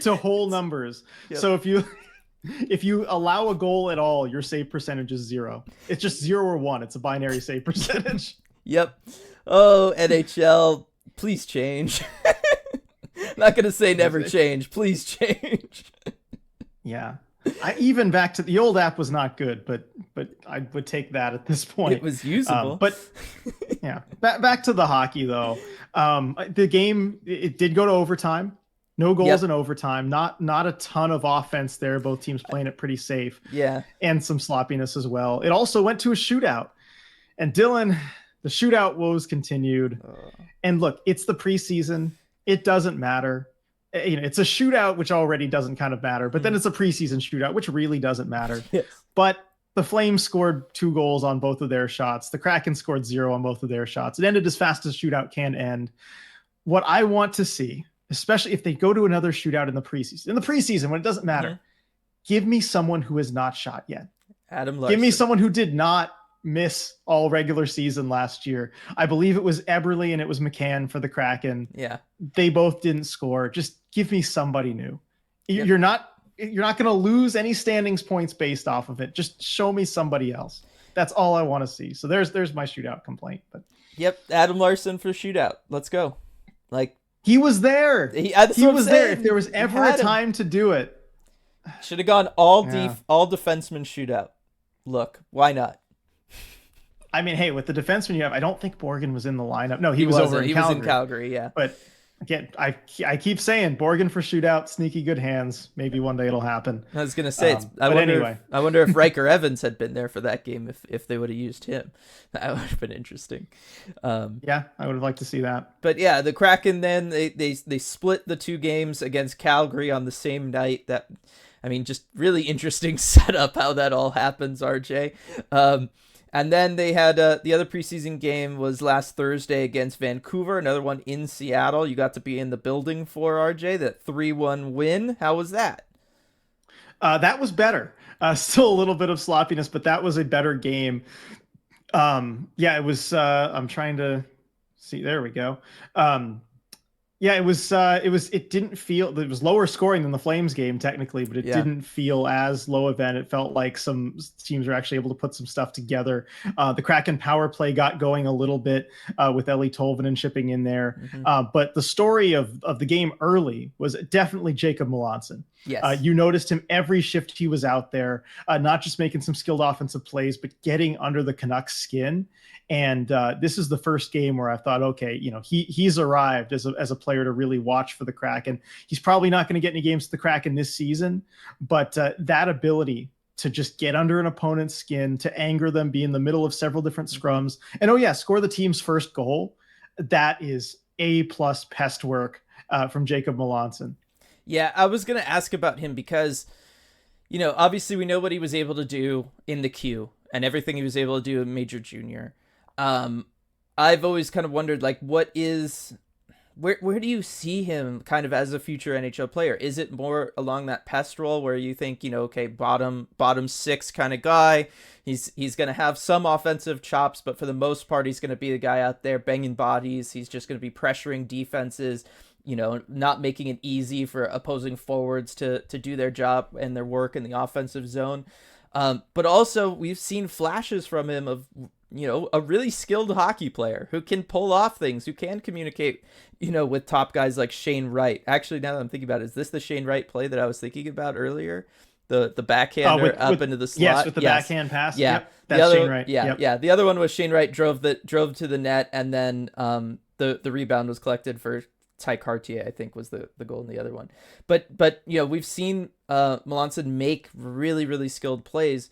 to whole It's, numbers. yep. So if you allow a goal at all, your save percentage is zero. It's just 0 or 1. It's a binary save percentage. Yep. Oh, NHL, please change. Not gonna say never change. Please change. Yeah. I even back to the old app was not good, but I would take that at this It point. was usable. But yeah, back to the hockey though. The game it did go to overtime. No goals Yep. in overtime. Not a ton of offense there. Both teams playing it pretty safe, Yeah. and some sloppiness as well. It also went to a shootout. And Dylan, the shootout woes continued. Uh, And look, it's the preseason. It doesn't matter. It's a shootout, which already doesn't kind of matter. But then mhm. it's a preseason shootout, which really doesn't matter. Yes. But the Flames scored 2 goals on both of their shots. The Kraken scored 0 on both of their shots. It ended as fast as shootout can end. What I want to see, especially if they go to another shootout in the preseason when it doesn't matter, Mhm. give me someone who has not shot yet. Adam Give me Larson. someone who did not miss all regular season last year. I believe it was Eberle and it was McCann for the Kraken. Yeah. They both didn't score. Just give me somebody new. Yep. You're not going to lose any standings points based off of it. Just show me somebody else. That's all I want to see. So there's my shootout complaint. But Yep. Adam Larson for shootout. Let's go. Like he was there. that's He what I'm was there. If saying. there was You ever a had him. time to do it. Should have gone all Yeah. all defenseman shootout. Look, why not? I mean, hey, with the defenseman you have, I don't think Borgen was in the lineup. No, He he was over wasn't. in He was in Calgary. Calgary. Yeah. But again, I keep saying Borgen for shootout, sneaky good hands. Maybe one day it'll happen. I was gonna say But anyway, I wonder if Riker Evans had been there for that game if they would have used him. That would have been interesting. yeah, I would have liked to see that. But yeah, the Kraken then they split the 2 games against Calgary on the same night. That, I mean, just really interesting setup how that all happens, RJ. And then they had the other preseason game was last Thursday against Vancouver, another one in Seattle. You got to be in the building for, RJ, that 3-1 win. How was that? That was better. Still a little bit of sloppiness, but that was a better game. Yeah, it was. I'm trying to see. There we go. Yeah, it was. It didn't feel. It was lower scoring than the Flames game technically, but it Yeah. didn't feel as low event. It felt like some teams were actually able to put some stuff together. The Kraken power play got going a little bit with Ellie Tolvanen shipping in there. Mm-hmm. But the story of the game early was definitely Jacob Melanson. Yes. You noticed him every shift he was out there, not just making some skilled offensive plays, but getting under the Canucks' skin. And this is the first game where I thought, okay, he's arrived as a player to really watch for the Kraken. He's probably not going to get any games to the Kraken this season, but that ability to just get under an opponent's skin, to anger them, be in the middle of several different scrums, and score the team's first goal. That is A+ pest work from Jacob Melanson. Yeah, I was going to ask about him because, obviously we know what he was able to do in the queue and everything he was able to do in Major Junior. I've always kind of wondered, like, what is Where do you see him kind of as a future NHL player? Is it more along that pest role where you think, okay, bottom six kind of guy. He's going to have some offensive chops, but for the most part, he's going to be the guy out there banging bodies. He's just going to be pressuring defenses, not making it easy for opposing forwards to do their job and their work in the offensive zone. But also, we've seen flashes from him of, a really skilled hockey player who can pull off things, who can communicate, with top guys like Shane Wright. Actually, now that I'm thinking about it, is this the Shane Wright play that I was thinking about earlier? The backhander up into the slot. Yes, with the backhand pass. Yeah, yep, that's Shane Wright. Yeah, yep. yeah. The other one was Shane Wright drove to the net, and then the rebound was collected for Ty Cartier, I think, was the goal in the other one. But we've seen Melanson make really, really skilled plays.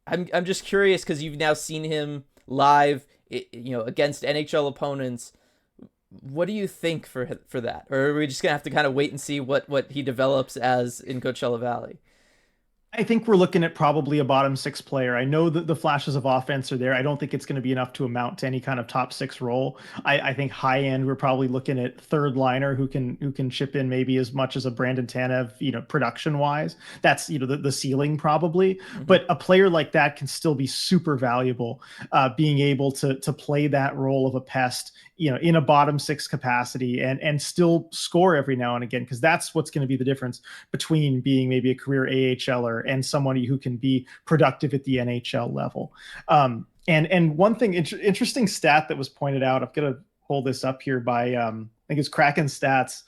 I'm just curious because you've now seen him live, against NHL opponents. What do you think for that? Or are we just gonna have to kind of wait and see what he develops as in Coachella Valley? I think we're looking at probably a bottom six player. I know that the flashes of offense are there. I don't think it's going to be enough to amount to any kind of top six role. I think high end, we're probably looking at third liner who can chip in maybe as much as a Brandon Tanev, production wise. That's, the ceiling probably. Mm-hmm. But a player like that can still be super valuable, being able to play that role of a pest, in a bottom six capacity and still score every now and again, because that's what's going to be the difference between being maybe a career AHLer and somebody who can be productive at the NHL level. And one thing, interesting stat that was pointed out, I'm going to pull this up here by, I think it's Kraken Stats.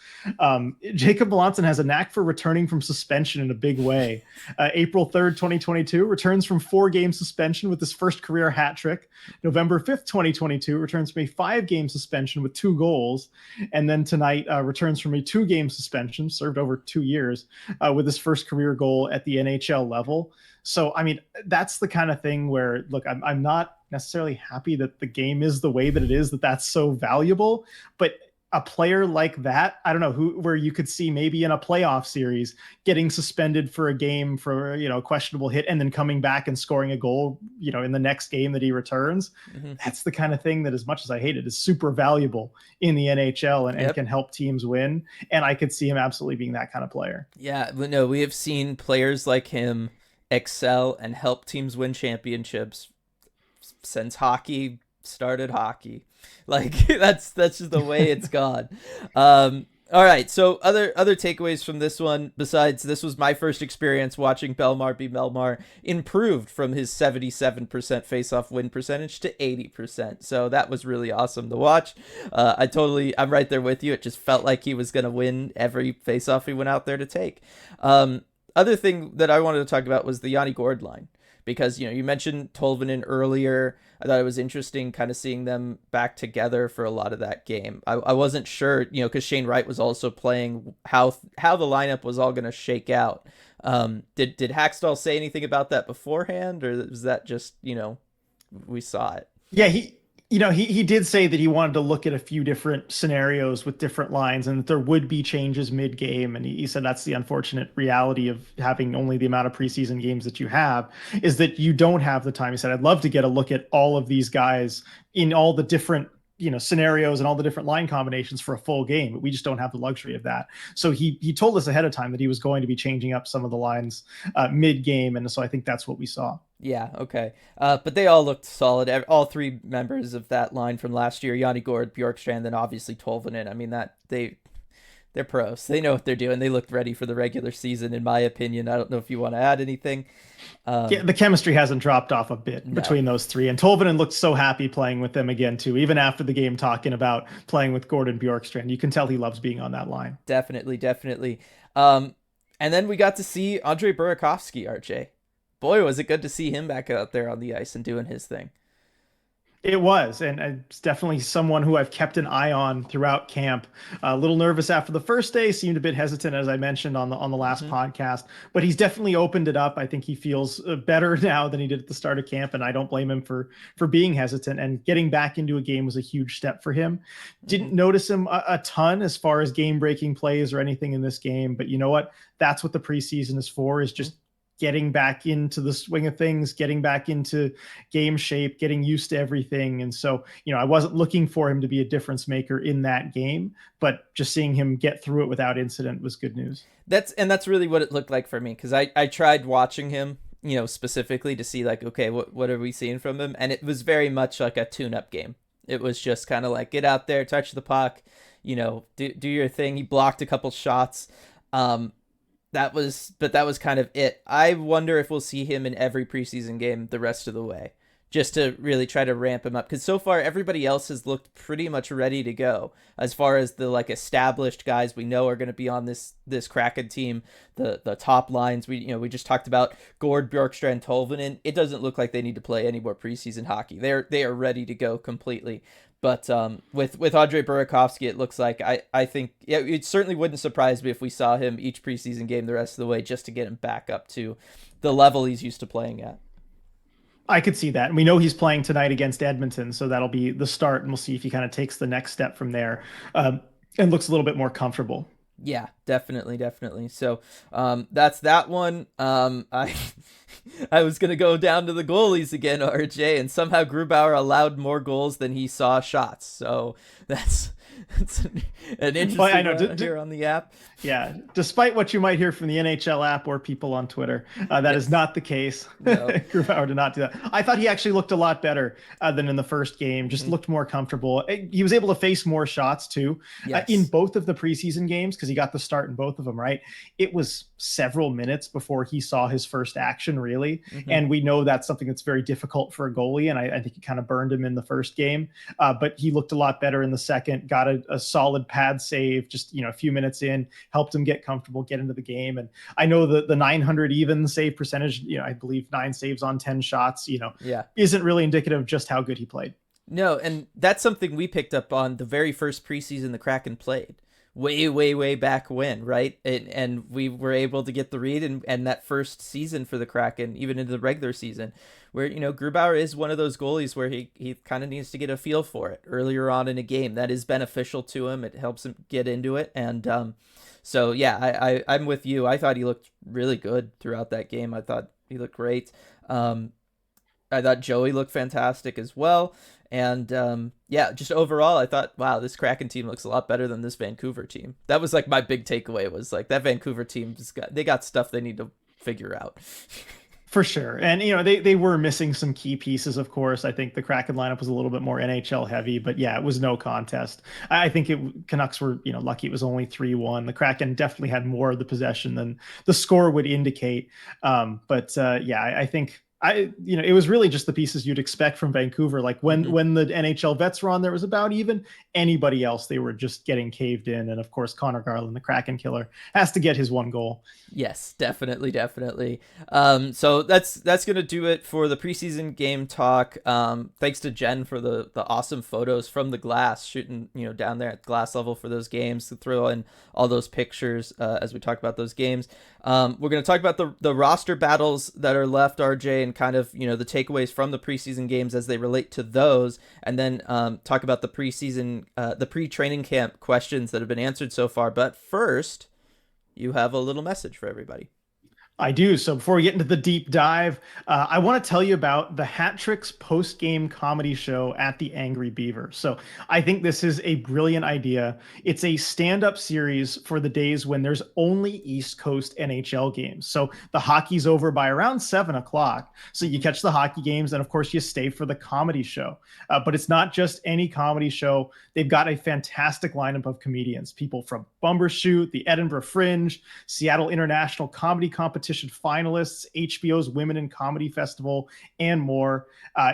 Jacob Melanson has a knack for returning from suspension in a big way. April 3rd, 2022, returns from 4-game suspension with his first career hat trick. November 5th, 2022, returns from a 5-game suspension with 2 goals. And then tonight, returns from a 2-game suspension, served over 2 years, with his first career goal at the NHL level. So, I mean, that's the kind of thing where, look, I'm not necessarily happy that the game is the way that it is, that's so valuable, but a player like that, I don't know where you could see maybe in a playoff series getting suspended for a game for, a questionable hit and then coming back and scoring a goal, in the next game that he returns. Mm-hmm. That's the kind of thing that, as much as I hate it, is super valuable in the NHL and can help teams win. And I could see him absolutely being that kind of player. Yeah, but no, we have seen players like him excel and help teams win championships since hockey started hockey. Like that's just the way it's gone. All right, so other takeaways from this one, besides this was my first experience watching Belmar be Belmar, improved from his 77% face-off win percentage to 80%. So that was really awesome to watch. I'm right there with you. It just felt like he was going to win every face-off he went out there to take. Other thing that I wanted to talk about was the Yanni Gourde line. Because, you mentioned Tolvanen earlier. I thought it was interesting kind of seeing them back together for a lot of that game. I wasn't sure, because Shane Wright was also playing, how the lineup was all going to shake out. Did Hackstall say anything about that beforehand, or was that just, we saw it? Yeah, he did say that he wanted to look at a few different scenarios with different lines and that there would be changes mid-game. And he said that's the unfortunate reality of having only the amount of preseason games that you have, is that you don't have the time. He said, I'd love to get a look at all of these guys in all the different scenarios and all the different line combinations for a full game, but we just don't have the luxury of that. So he told us ahead of time that he was going to be changing up some of the lines mid-game. And so I think that's what we saw. Yeah, okay. But they all looked solid. All 3 members of that line from last year, Yanni Gourde, Bjorkstrand, and obviously Tolvanen. I mean, they're pros. They know what they're doing. They looked ready for the regular season, in my opinion. I don't know if you want to add anything. Yeah, the chemistry hasn't dropped off a bit between those 3. And Tolvanen looked so happy playing with them again, too, even after the game, talking about playing with Gordon Bjorkstrand. You can tell he loves being on that line. Definitely. And then we got to see Andre Burakovsky, RJ. Boy, was it good to see him back out there on the ice and doing his thing. It was, and it's definitely someone who I've kept an eye on throughout camp. A little nervous after the first day, seemed a bit hesitant, as I mentioned on the last podcast, but he's definitely opened it up. I think he feels better now than he did at the start of camp, and I don't blame him for being hesitant. And getting back into a game was a huge step for him. Didn't notice him a ton as far as game-breaking plays or anything in this game, but you know what? That's what the preseason is for, is just getting back into the swing of things, getting back into game shape, getting used to everything. And so, I wasn't looking for him to be a difference maker in that game, but just seeing him get through it without incident was good news. That's really what it looked like for me, because I tried watching him, specifically to see like, okay, what are we seeing from him, and it was very much like a tune-up game. It was just kind of like, get out there, touch the puck, do your thing. He blocked a couple shots. That was kind of it. I wonder if we'll see him in every preseason game the rest of the way, just to really try to ramp him up, because so far everybody else has looked pretty much ready to go as far as the like established guys we know are going to be on this Kraken team. The top lines, we just talked about Gord, Bjorkstrand, Tolvanen. It doesn't look like they need to play any more preseason hockey. They are ready to go completely. But with Andre Burakovsky, it looks like I think, yeah, it certainly wouldn't surprise me if we saw him each preseason game the rest of the way, just to get him back up to the level he's used to playing at. I could see that. And we know he's playing tonight against Edmonton, so that'll be the start, and we'll see if he kind of takes the next step from there, and looks a little bit more comfortable. Yeah, definitely. So that's that one. I I was gonna go down to the goalies again, RJ, and somehow Grubauer allowed more goals than he saw shots. So that's an interesting I know. here on the app. Yeah, despite what you might hear from the NHL app or people on Twitter, that is not the case. No. Grubauer did not do that. I thought he actually looked a lot better than in the first game, just looked more comfortable. He was able to face more shots too, Yes. in both of the preseason games, because he got the start in both of them, right? It was several minutes before he saw his first action, really. And we know that's something that's very difficult for a goalie, and I think it kind of burned him in the first game. But he looked a lot better in the second, got a solid pad save just, a few minutes in, helped him get comfortable, get into the game. And I know the 900 even save percentage, I believe 9 saves on 10 shots, Yeah. isn't really indicative of just how good he played. No, and that's something we picked up on the very first preseason the Kraken played. Way back when, right? And we were able to get the read, and that first season for the Kraken, even into the regular season, where, Grubauer is one of those goalies where he kind of needs to get a feel for it earlier on in a game. That is beneficial to him. It helps him get into it. And so, yeah, I'm with you. I thought he looked really good throughout that game. I thought he looked great. I thought Joey looked fantastic as well. And yeah, just overall, I thought, wow, this Kraken team looks a lot better than this Vancouver team. That was like my big takeaway, was like that Vancouver team they got stuff they need to figure out. For sure. And, they were missing some key pieces, of course. I think the Kraken lineup was a little bit more NHL heavy, but yeah, it was no contest. I think Canucks were, lucky it was only 3-1. The Kraken definitely had more of the possession than the score would indicate. Yeah, I think it was really just the pieces you'd expect from Vancouver. Like when the NHL vets were on, there was about even. Anybody else, they were just getting caved in. And of course, Connor Garland, the Kraken killer, has to get his one goal. Yes, definitely. So that's gonna do it for the preseason game talk. Thanks to Jen for the awesome photos from the glass, shooting down there at glass level for those games, to throw in all those pictures as we talk about those games. We're gonna talk about the roster battles that are left, RJ, and kind of the takeaways from the preseason games as they relate to those, and then talk about the preseason, the pre-training camp questions that have been answered so far. But first, you have a little message for everybody. I do. So before we get into the deep dive, I want to tell you about the Hat Tricks post-game comedy show at the Angry Beaver. So I think this is a brilliant idea. It's a stand-up series for the days when there's only East Coast NHL games. So the hockey's over by around 7:00. So you catch the hockey games, and of course you stay for the comedy show. But it's not just any comedy show. They've got a fantastic lineup of comedians, people from Bumbershoot, the Edinburgh Fringe, Seattle International Comedy Competition finalists, HBO's Women in Comedy Festival, and more.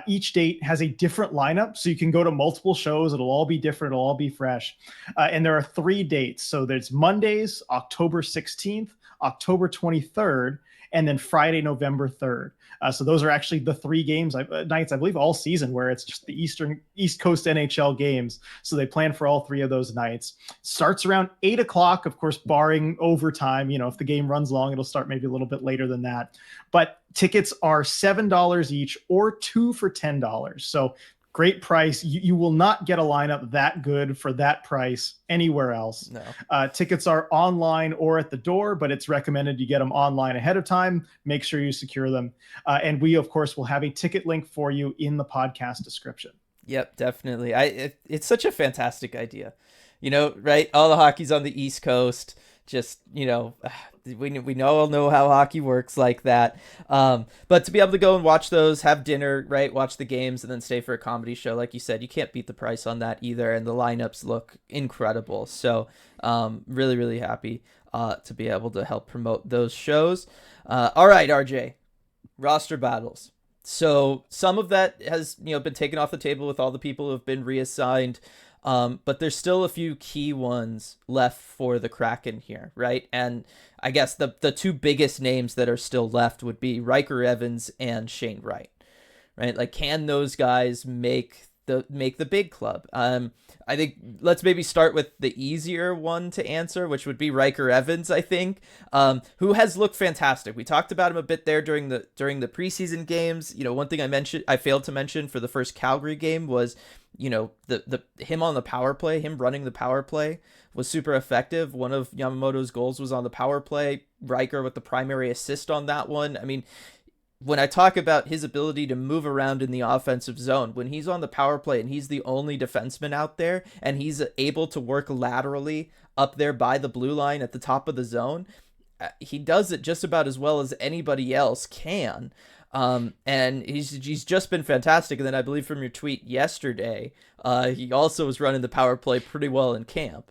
Each date has a different lineup, so you can go to multiple shows. It'll all be different. It'll all be fresh. And there are 3 dates. So there's Mondays, October 16th, October 23rd, and then Friday, November 3rd. So those are actually the 3 games, nights, I believe, all season, where it's just the East Coast NHL games. So they plan for all 3 of those nights. Starts around 8:00, of course, barring overtime. If the game runs long, it'll start maybe a little bit later than that. But tickets are $7 each, or 2 for $10. So Great price. You will not get a lineup that good for that price anywhere else. No. Tickets are online or at the door, but it's recommended you get them online ahead of time. Make sure you secure them. And we, of course, will have a ticket link for you in the podcast description. Yep, definitely. It's such a fantastic idea. Right? All the hockey's on the East Coast. Just, we all know how hockey works like that. But to be able to go and watch those, have dinner, right? Watch the games and then stay for a comedy show, like you said, you can't beat the price on that either. And the lineups look incredible. So, really, really happy, to be able to help promote those shows. All right, RJ, roster battles. So some of that has, been taken off the table with all the people who have been reassigned. But there's still a few key ones left for the Kraken here, right? And I guess the two biggest names that are still left would be Riker Evans and Shane Wright, right? Like, can those guys make the big club? I think let's maybe start with the easier one to answer, which would be Riker Evans, I think, who has looked fantastic. We talked about him a bit there during the preseason games. One thing I failed to mention for the first Calgary game was, the him on the power play, him running the power play was super effective. One of Yamamoto's goals was on the power play. Riker with the primary assist on that one. I mean, when I talk about his ability to move around in the offensive zone, when he's on the power play and he's the only defenseman out there and he's able to work laterally up there by the blue line at the top of the zone, he does it just about as well as anybody else can. And he's just been fantastic. And then I believe from your tweet yesterday, he also was running the power play pretty well in camp.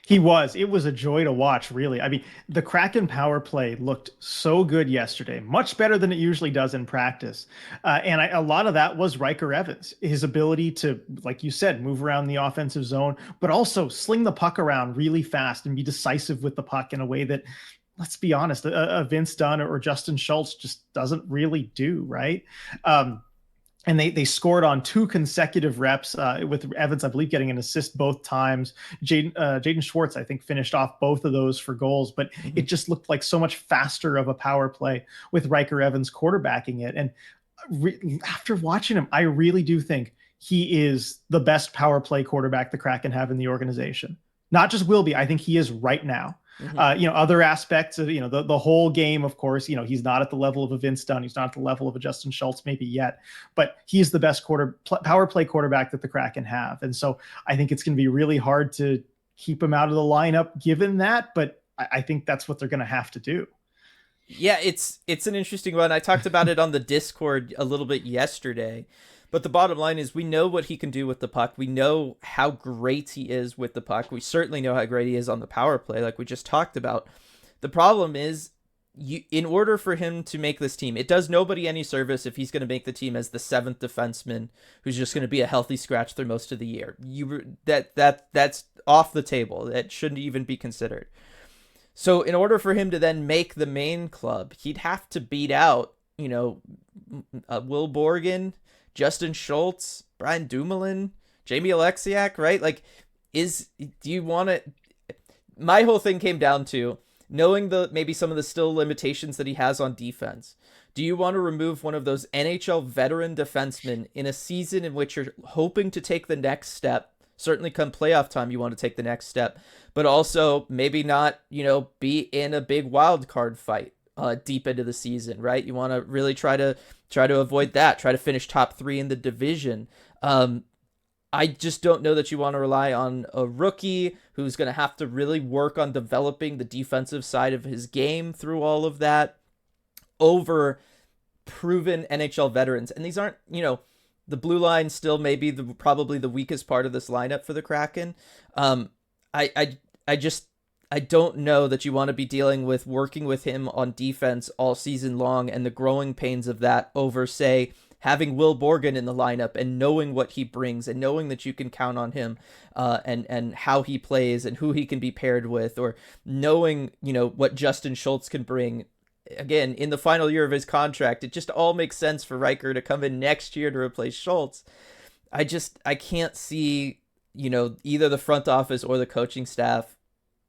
He was. It was a joy to watch, really. I mean, the Kraken power play looked so good yesterday, much better than it usually does in practice. And a lot of that was Riker Evans, his ability to, like you said, move around the offensive zone, but also sling the puck around really fast and be decisive with the puck in a way that, let's be honest, a Vince Dunn or Justin Schultz just doesn't really do, right? And they scored on 2 consecutive reps, with Evans, I believe, getting an assist both times. Jaden Schwartz, I think, finished off both of those for goals, but it just looked like so much faster of a power play with Riker Evans quarterbacking it. And after watching him, I really do think he is the best power play quarterback the Kraken have in the organization. Not just will be, I think he is right now. Other aspects of, the whole game, of course, he's not at the level of a Vince Dunn. He's not at the level of a Justin Schultz maybe yet, but he's the best power play quarterback that the Kraken have. And so I think it's going to be really hard to keep him out of the lineup given that, but I think that's what they're going to have to do. Yeah, it's an interesting one. I talked about it on the Discord a little bit yesterday. But the bottom line is we know what he can do with the puck. We know how great he is with the puck. We certainly know how great he is on the power play, like we just talked about. The problem is, in order for him to make this team, it does nobody any service if he's going to make the team as the 7th defenseman who's just going to be a healthy scratch through most of the year. That's off the table. That shouldn't even be considered. So in order for him to then make the main club, he'd have to beat out, Will Borgen, Justin Schultz, Brian Dumoulin, Jamie Alexiak, right? Like, do you want to... My whole thing came down to knowing maybe some of the still limitations that he has on defense. Do you want to remove one of those NHL veteran defensemen in a season in which you're hoping to take the next step? Certainly come playoff time, you want to take the next step, but also maybe not, be in a big wild card fight deep into the season, right? You want to really try to avoid that, try to finish top 3 in the division. I just don't know that you want to rely on a rookie who's going to have to really work on developing the defensive side of his game through all of that over proven NHL veterans. And these aren't, the blue line still may be probably the weakest part of this lineup for the Kraken. I don't know that you want to be dealing with working with him on defense all season long and the growing pains of that over, say, having Will Borgen in the lineup and knowing what he brings and knowing that you can count on him, and how he plays and who he can be paired with, or knowing, what Justin Schultz can bring. Again, in the final year of his contract, it just all makes sense for Riker to come in next year to replace Schultz. I can't see, either the front office or the coaching staff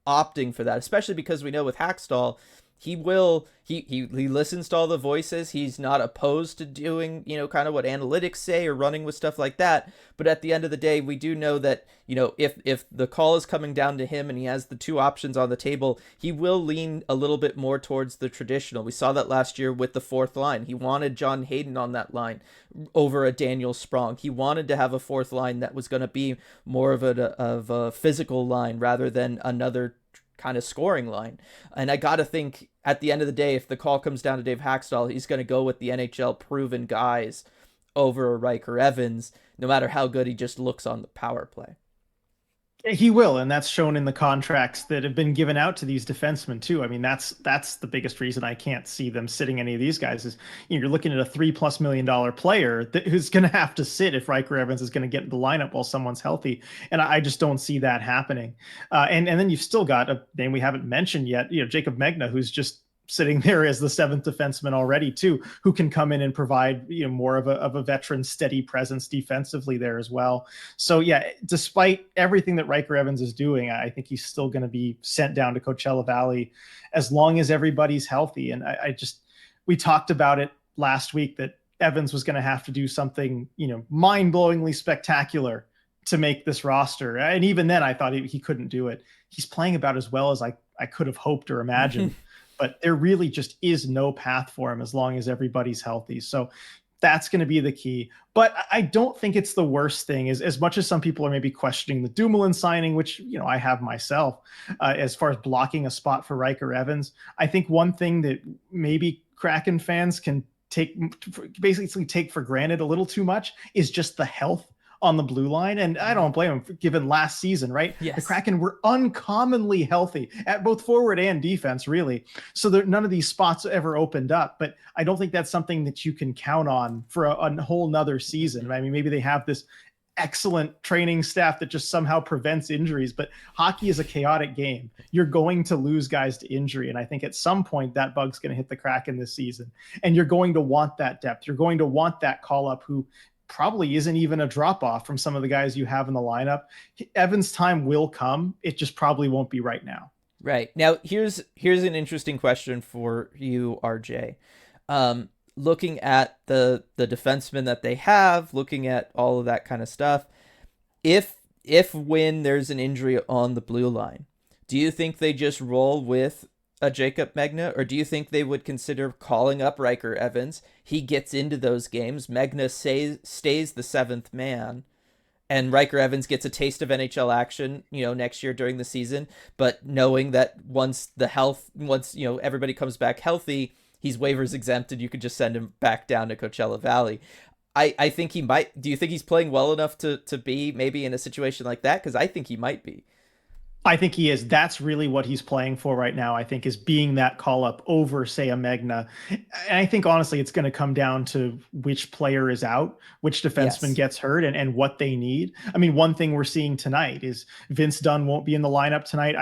opting for that, especially because we know with Hackstall, he will he listens to all the voices. He's not opposed to doing, kind of what analytics say or running with stuff like that. But at the end of the day, we do know that, if the call is coming down to him and he has the two options on the table, he will lean a little bit more towards the traditional. We saw that last year with the fourth line. He wanted John Hayden on that line over a Daniel Sprong. He wanted to have a fourth line that was going to be more of a physical line rather than another kind of scoring line. And I got to think at the end of the day, if the call comes down to Dave Haxtell, he's going to go with the NHL proven guys over Riker Evans, no matter how good he just looks on the power play. He will, and that's shown in the contracts that have been given out to these defensemen too. I mean, that's the biggest reason I can't see them sitting any of these guys is you're looking at a $3+ million player who's going to have to sit if Riker Evans is going to get in the lineup while someone's healthy, and I just don't see that happening. And then you've still got a name we haven't mentioned yet, Jacob Megna, who's just sitting there as the seventh defenseman already too, who can come in and provide more of a veteran steady presence defensively there as well. So yeah, despite everything that Riker Evans is doing, I think he's still going to be sent down to Coachella Valley as long as everybody's healthy. And we talked about it last week that Evans was going to have to do something mind-blowingly spectacular to make this roster, and even then I thought he couldn't do it. He's playing about as well as I could have hoped or imagined. But there really just is no path for him as long as everybody's healthy. So that's going to be the key. But I don't think it's the worst thing, as much as some people are maybe questioning the Dumoulin signing, which, I have myself, as far as blocking a spot for Riker Evans. I think one thing that maybe Kraken fans can basically take for granted a little too much is just the health on the blue line. And I don't blame him, given last season, right? Yes. The Kraken were uncommonly healthy at both forward and defense, really. So that none of these spots ever opened up. But I don't think that's something that you can count on for a whole nother season. I mean, maybe they have this excellent training staff that just somehow prevents injuries, but hockey is a chaotic game. You're going to lose guys to injury. And I think at some point that bug's going to hit the Kraken this season. And you're going to want that depth. You're going to want that call up who probably isn't even a drop off from some of the guys you have in the lineup. Evans' time will come. It just probably won't be right now. Right. Now, here's an interesting question for you, RJ. Looking at the defensemen that they have, looking at all of that kind of stuff, if when there's an injury on the blue line, do you think they just roll with a Jacob Megna, or do you think they would consider calling up Riker Evans? He gets into those games. Megna stays the seventh man, and Riker Evans gets a taste of NHL action, next year during the season. But knowing that once everybody comes back healthy, he's waivers exempted, you could just send him back down to Coachella Valley. I think he might. Do you think he's playing well enough to be maybe in a situation like that? Because I think he might be. I think he is. That's really what he's playing for right now, I think, is being that call up over, say, a Megna. And I think, honestly, it's going to come down to which player is out, which defenseman gets hurt, and what they need. I mean, one thing we're seeing tonight is Vince Dunn won't be in the lineup tonight.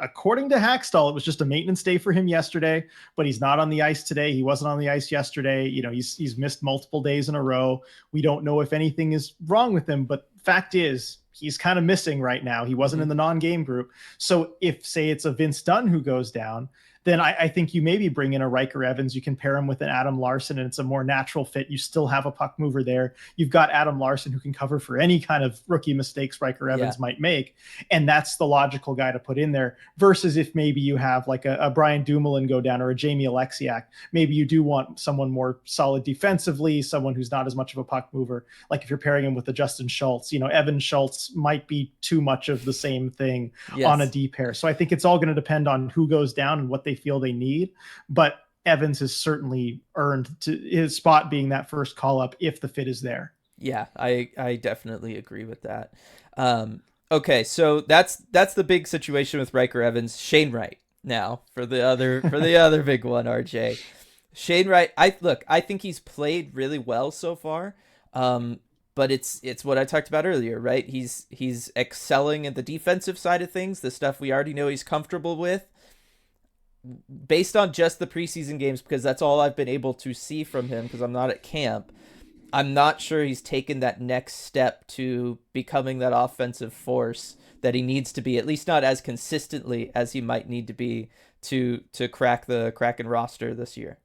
According to Haxtell, it was just a maintenance day for him yesterday, but he's not on the ice today. He wasn't on the ice yesterday. He's missed multiple days in a row. We don't know if anything is wrong with him, but fact is, he's kind of missing right now. He wasn't in the non-game group. So if, say, it's a Vince Dunn who goes down, then I think you maybe bring in a Riker Evans. You can pair him with an Adam Larson, and it's a more natural fit. You still have a puck mover there. You've got Adam Larson who can cover for any kind of rookie mistakes Riker Evans might make, and that's the logical guy to put in there, versus if maybe you have like a Brian Dumoulin go down or a Jamie Alexiak. Maybe you do want someone more solid defensively, someone who's not as much of a puck mover. Like if you're pairing him with a Justin Schultz, Evan Schultz might be too much of the same thing on a D pair. So I think it's all going to depend on who goes down and what they feel they need, but Evans has certainly earned his spot being that first call up if the fit is there. Yeah, I definitely agree with that. Okay, so that's the big situation with Riker Evans. Shane Wright now for the other big one, RJ. Shane Wright, I think he's played really well so far. But it's what I talked about earlier, right? He's excelling at the defensive side of things, the stuff we already know he's comfortable with. Based on just the preseason games, because that's all I've been able to see from him because I'm not at camp, I'm not sure he's taken that next step to becoming that offensive force that he needs to be, at least not as consistently as he might need to be to crack the Kraken roster this year.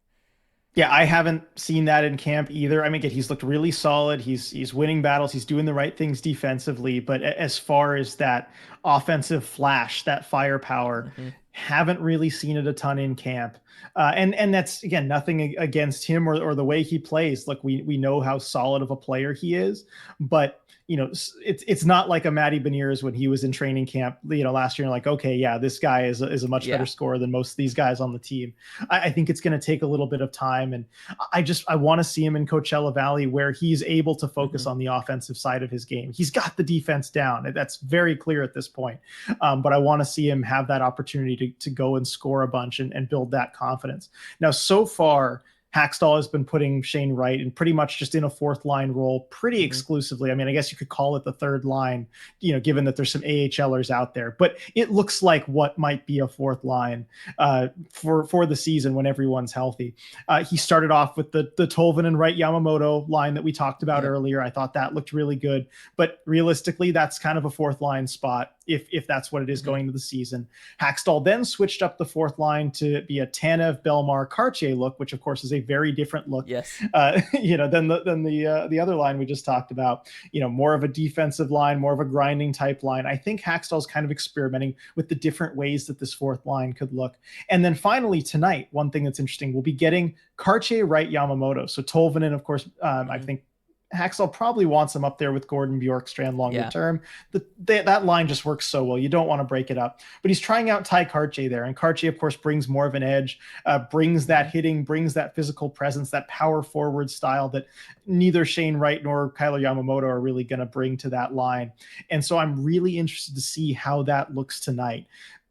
Yeah, I haven't seen that in camp either. I mean, again, he's looked really solid. He's winning battles. He's doing the right things defensively. But as far as that offensive flash, that firepower, Hmm. haven't really seen it a ton in camp. And that's again nothing against him or the way he plays. Look, we know how solid of a player he is, but it's not like a Matty Beniers when he was in training camp, last year. Like, okay, yeah, this guy is a much better Yeah. scorer than most of these guys on the team. I think it's going to take a little bit of time, and I want to see him in Coachella Valley where he's able to Hmm. focus on the offensive side of his game. He's got the defense down. That's very clear at this point. But I want to see him have that opportunity to go and score a bunch and build that confidence. Now, so far, Hackstall has been putting Shane Wright in pretty much just in a fourth line role pretty Hmm. exclusively. I mean, I guess you could call it the third line, given that there's some AHLers out there, but it looks like what might be a fourth line for the season when everyone's healthy. He started off with the Tolvin and Wright Yamamoto line that we talked about Yep. earlier. I thought that looked really good, but realistically, that's kind of a fourth line spot if that's what it is Hmm. going into the season. Hackstall then switched up the fourth line to be a Tanev, Belmar, Cartier look, which of course is a very different look, Yes. than the other line we just talked about. More of a defensive line, more of a grinding type line. I think Hackstall's kind of experimenting with the different ways that this fourth line could look. And then finally tonight, one thing that's interesting, we'll be getting Cartier, Wright, Yamamoto. So Tolvanen, of course, I Hmm. think Haxall probably wants him up there with Gordon Bjorkstrand longer Yeah. term. That line just works so well. You don't want to break it up. But he's trying out Ty Cartier there. And Cartier, of course, brings more of an edge, brings that Hmm. hitting, brings that physical presence, that power forward style that neither Shane Wright nor Kyler Yamamoto are really going to bring to that line. And so I'm really interested to see how that looks tonight.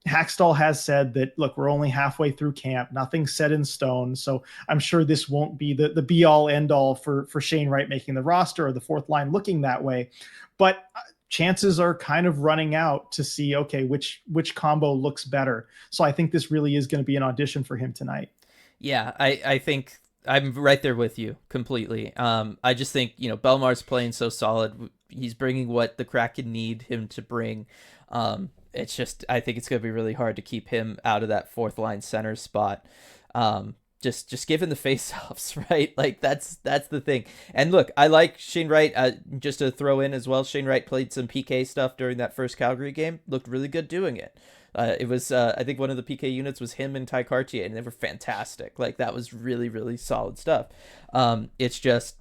Hackstall has said that, look, we're only halfway through camp, nothing's set in stone. So I'm sure this won't be the be all end all for Shane Wright making the roster or the fourth line looking that way. But chances are kind of running out to see, okay, which combo looks better. So I think this really is going to be an audition for him tonight. Yeah, I think I'm right there with you completely. I just think Belmar's playing so solid. He's bringing what the Kraken need him to bring. It's just I think it's gonna be really hard to keep him out of that fourth line center spot. Just given the face-offs, right? Like that's the thing. And look, I like Shane Wright. Just to throw in as well, Shane Wright played some PK stuff during that first Calgary game. Looked really good doing it. It was I think one of the PK units was him and Ty Cartier, and they were fantastic. Like that was really really solid stuff. It's just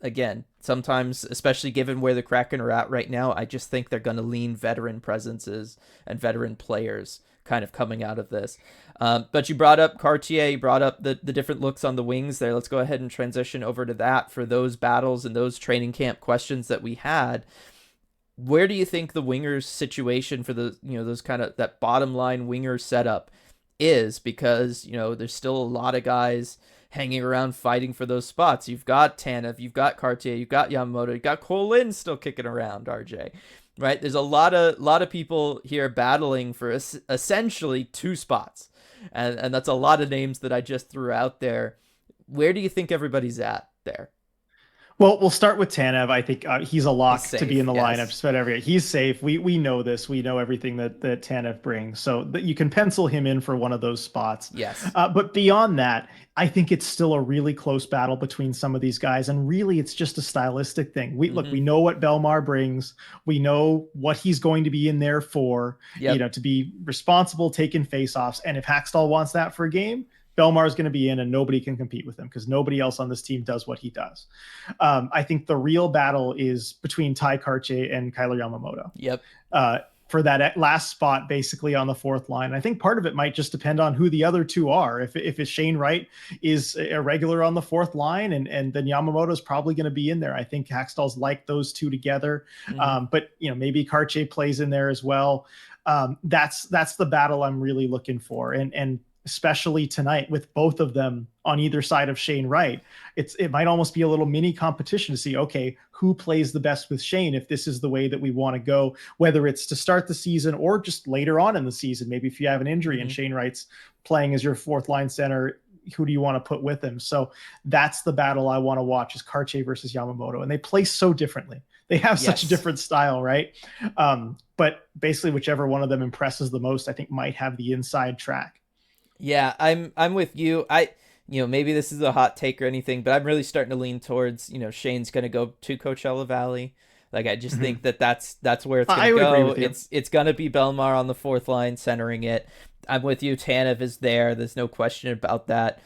again sometimes, especially given where the Kraken are at right now, I just think they're going to lean veteran presences and veteran players kind of coming out of this. But you brought up Cartier, you brought up the different looks on the wings there. Let's go ahead and transition over to that for those battles and those training camp questions that we had. Where do you think the wingers situation for the those kind of that bottom line winger setup is? Because there's still a lot of guys hanging around fighting for those spots. You've got Tanev, you've got Cartier, you've got Yamamoto, you've got Cole Lynn still kicking around, RJ. Right? There's a lot of people here battling for essentially two spots. And that's a lot of names that I just threw out there. Where do you think everybody's at there? Well, we'll start with Tanev. I think he's a He's lock to be in safe, the lineup. yes. Just about every he's safe. We know this. We know everything that Tanev brings. So that you can pencil him in for one of those spots. Yes. But beyond that, I think it's still a really close battle between some of these guys. And really, it's just a stylistic thing. We Mm-hmm. know what Belmar brings. We know what he's going to be in there for. Yep. To be responsible, taking faceoffs. And if Hackstall wants that for a game, Belmar is going to be in and nobody can compete with him because nobody else on this team does what he does. I think the real battle is between Ty Cartier and Kyler Yamamoto. Yep. For that last spot, basically on the fourth line. I think part of it might just depend on who the other two are. If it's Shane Wright is a regular on the fourth line, and then Yamamoto is probably going to be in there. I think Hackstall's like those two together. Mm-hmm. But maybe Cartier plays in there as well. That's the battle I'm really looking for, and especially tonight with both of them on either side of Shane Wright, it might almost be a little mini competition to see, okay, who plays the best with Shane if this is the way that we want to go, whether it's to start the season or just later on in the season. Maybe if you have an injury and Shane Wright's playing as your fourth line center, who do you want to put with him? So that's the battle I want to watch, is Cartier versus Yamamoto. And they play so differently. They have such a Yes. different style, right? But basically whichever one of them impresses the most, I think might have the inside track. Yeah, I'm with you. Maybe this is a hot take or anything, but I'm really starting to lean towards, Shane's going to go to Coachella Valley. Like I just Mhm. think that's where it's going I to would agree go. with you. It's going to be Belmar on the fourth line centering it. I'm with you. Tanev is there. There's no question about that.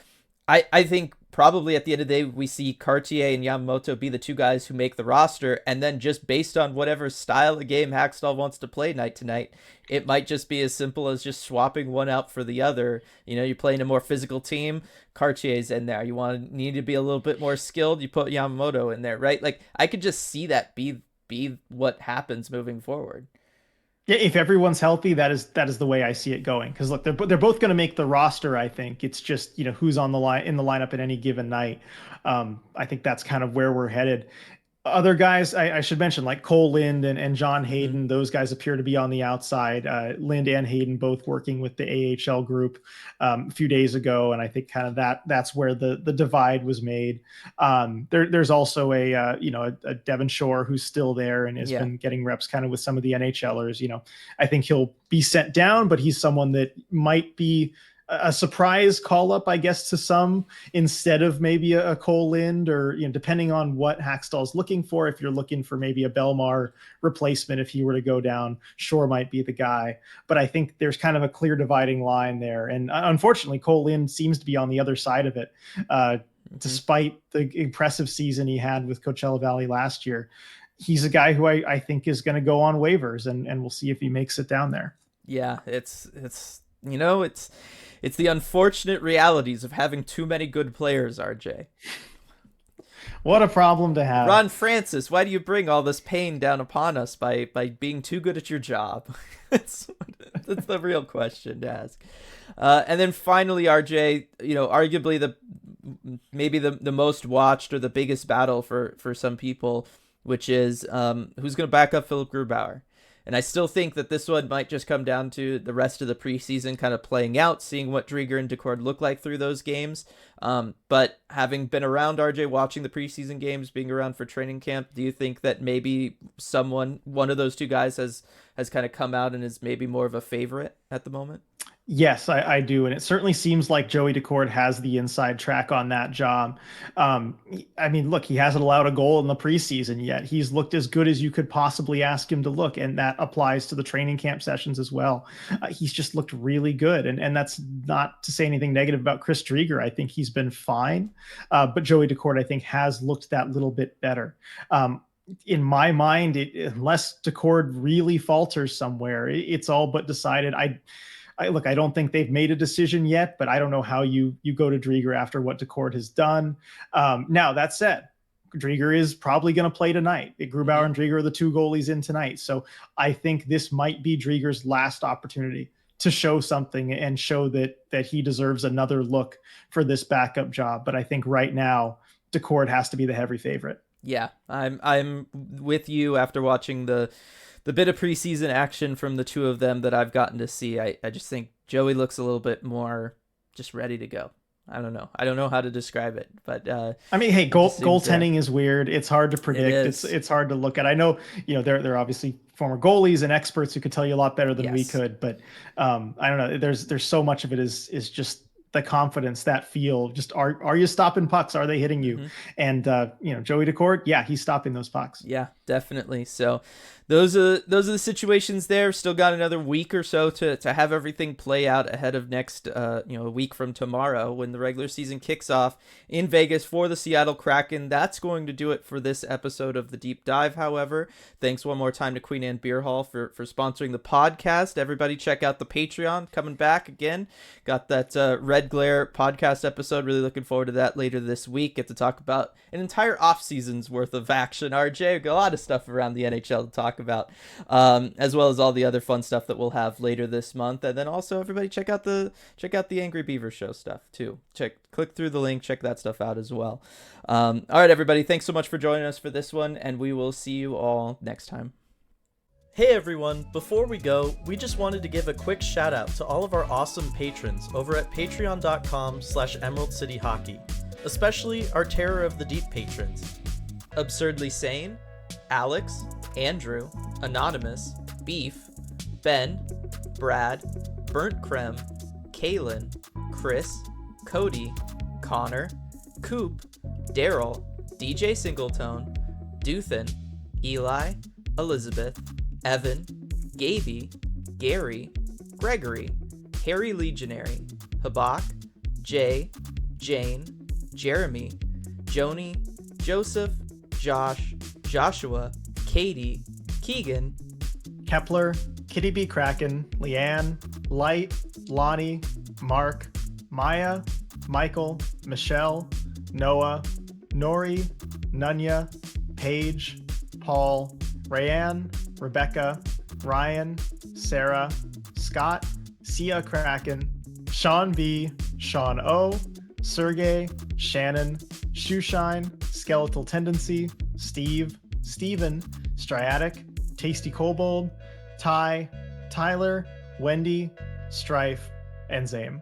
I think probably at the end of the day, we see Cartier and Yamamoto be the two guys who make the roster. And then just based on whatever style of game Hackstall wants to play night to night, it might just be as simple as just swapping one out for the other. You're playing a more physical team. Cartier's in there. Need to be a little bit more skilled. You put Yamamoto in there, right? Like I could just see that be what happens moving forward. Yeah, if everyone's healthy, that is the way I see it going. Because look, they're both going to make the roster. I think it's just who's on the line in the lineup at any given night. I think that's kind of where we're headed. Other guys I should mention, like Cole Lind and John Mm-hmm. Hayden, those guys appear to be on the outside. Lind and Hayden both working with the AHL group a few days ago, and I think kind of that's where the divide was made. There's also a Devon Shore who's still there and has Yeah. been getting reps kind of with some of the NHLers. I think he'll be sent down, but he's someone that might be a surprise call up, I guess, to some instead of maybe a Cole Lind, or depending on what Hackstall's looking for. If you're looking for maybe a Belmar replacement, if he were to go down, Shore might be the guy. But I think there's kind of a clear dividing line there, and unfortunately, Cole Lind seems to be on the other side of it. Mm-hmm. Despite the impressive season he had with Coachella Valley last year, he's a guy who I think is going to go on waivers, and we'll see if he makes it down there. Yeah, it's the unfortunate realities of having too many good players, RJ. What a problem to have. Ron Francis, why do you bring all this pain down upon us by being too good at your job? that's, that's the real question to ask. And then finally, RJ, arguably maybe the most watched or the biggest battle for some people, which is who's going to back up Philip Grubauer. And I still think that this one might just come down to the rest of the preseason kind of playing out, seeing what Drieger and Decord look like through those games. But having been around, RJ, watching the preseason games, being around for training camp, do you think that maybe one of those two guys has kind of come out and is maybe more of a favorite at the moment? Yes, I do. And it certainly seems like Joey Decord has the inside track on that job. I mean, look, he hasn't allowed a goal in the preseason yet. He's looked as good as you could possibly ask him to look. And that applies to the training camp sessions as well. He's just looked really good. And that's not to say anything negative about Chris Drieger. I think he's been fine. But Joey Decord, I think, has looked that little bit better. In my mind, unless Decord really falters somewhere, it's all but decided. I don't think they've made a decision yet, but I don't know how you go to Drieger after what Decord has done. Now, that said, Drieger is probably going to play tonight. Grubauer and Drieger are the two goalies in tonight. So I think this might be Drieger's last opportunity to show something and show that he deserves another look for this backup job. But I think right now, Decord has to be the heavy favorite. Yeah, I'm with you after watching the bit of preseason action from the two of them that I've gotten to see. I just think Joey looks a little bit more just ready to go. I don't know how to describe it, but I mean, hey, goaltending is weird. It's hard to predict. It's hard to look at. I know, they're obviously former goalies and experts who could tell you a lot better than we could, but I don't know. There's so much of it is just the confidence, that feel. Just are you stopping pucks? Are they hitting you? And Joey Decord, yeah, he's stopping those pucks. Yeah, definitely. So those are the situations there. Still got another week or so to have everything play out ahead of next a week from tomorrow when the regular season kicks off in Vegas for the Seattle Kraken. That's going to do it for this episode of the Deep Dive. However, thanks one more time to Queen Anne Beer Hall for sponsoring the podcast. Everybody check out the Patreon, coming back again. Got that Red Glare podcast episode. Really looking forward to that later this week. Get to talk about an entire off season's worth of action. RJ, got a lot of stuff around the NHL to talk about, as well as all the other fun stuff that we'll have later this month. And then also everybody check out the Angry Beaver Show stuff too. Click through the link, check that stuff out as well. All right, everybody, thanks so much for joining us for this one, and we will see you all next time. Hey everyone, before we go, we just wanted to give a quick shout out to all of our awesome patrons over at patreon.com/Emerald City Hockey, especially our Terror of the Deep patrons: Absurdly Sane, Alex, Andrew, Anonymous, Beef, Ben, Brad, Burnt Creme, Kaylin, Chris, Cody, Connor, Coop, Daryl, DJ Singletone, Duthan, Eli, Elizabeth, Evan, Gaby, Gary, Gregory, Harry Legionary, Habak, Jay, Jane, Jeremy, Joni, Joseph, Josh, Joshua, Katie, Keegan, Kepler, Kitty B. Kraken, Leanne, Light, Lonnie, Mark, Maya, Michael, Michelle, Noah, Nori, Nunya, Paige, Paul, Rayanne, Rebecca, Ryan, Sarah, Scott, Sia Kraken, Sean B, Sean O, Sergey, Shannon, Shoeshine, Skeletal Tendency, Steve, Steven, Striatic, Tasty Kobold, Ty, Tyler, Wendy, Strife, and Zame.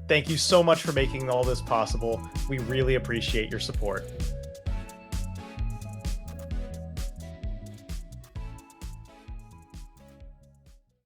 Thank you so much for making all this possible. We really appreciate your support.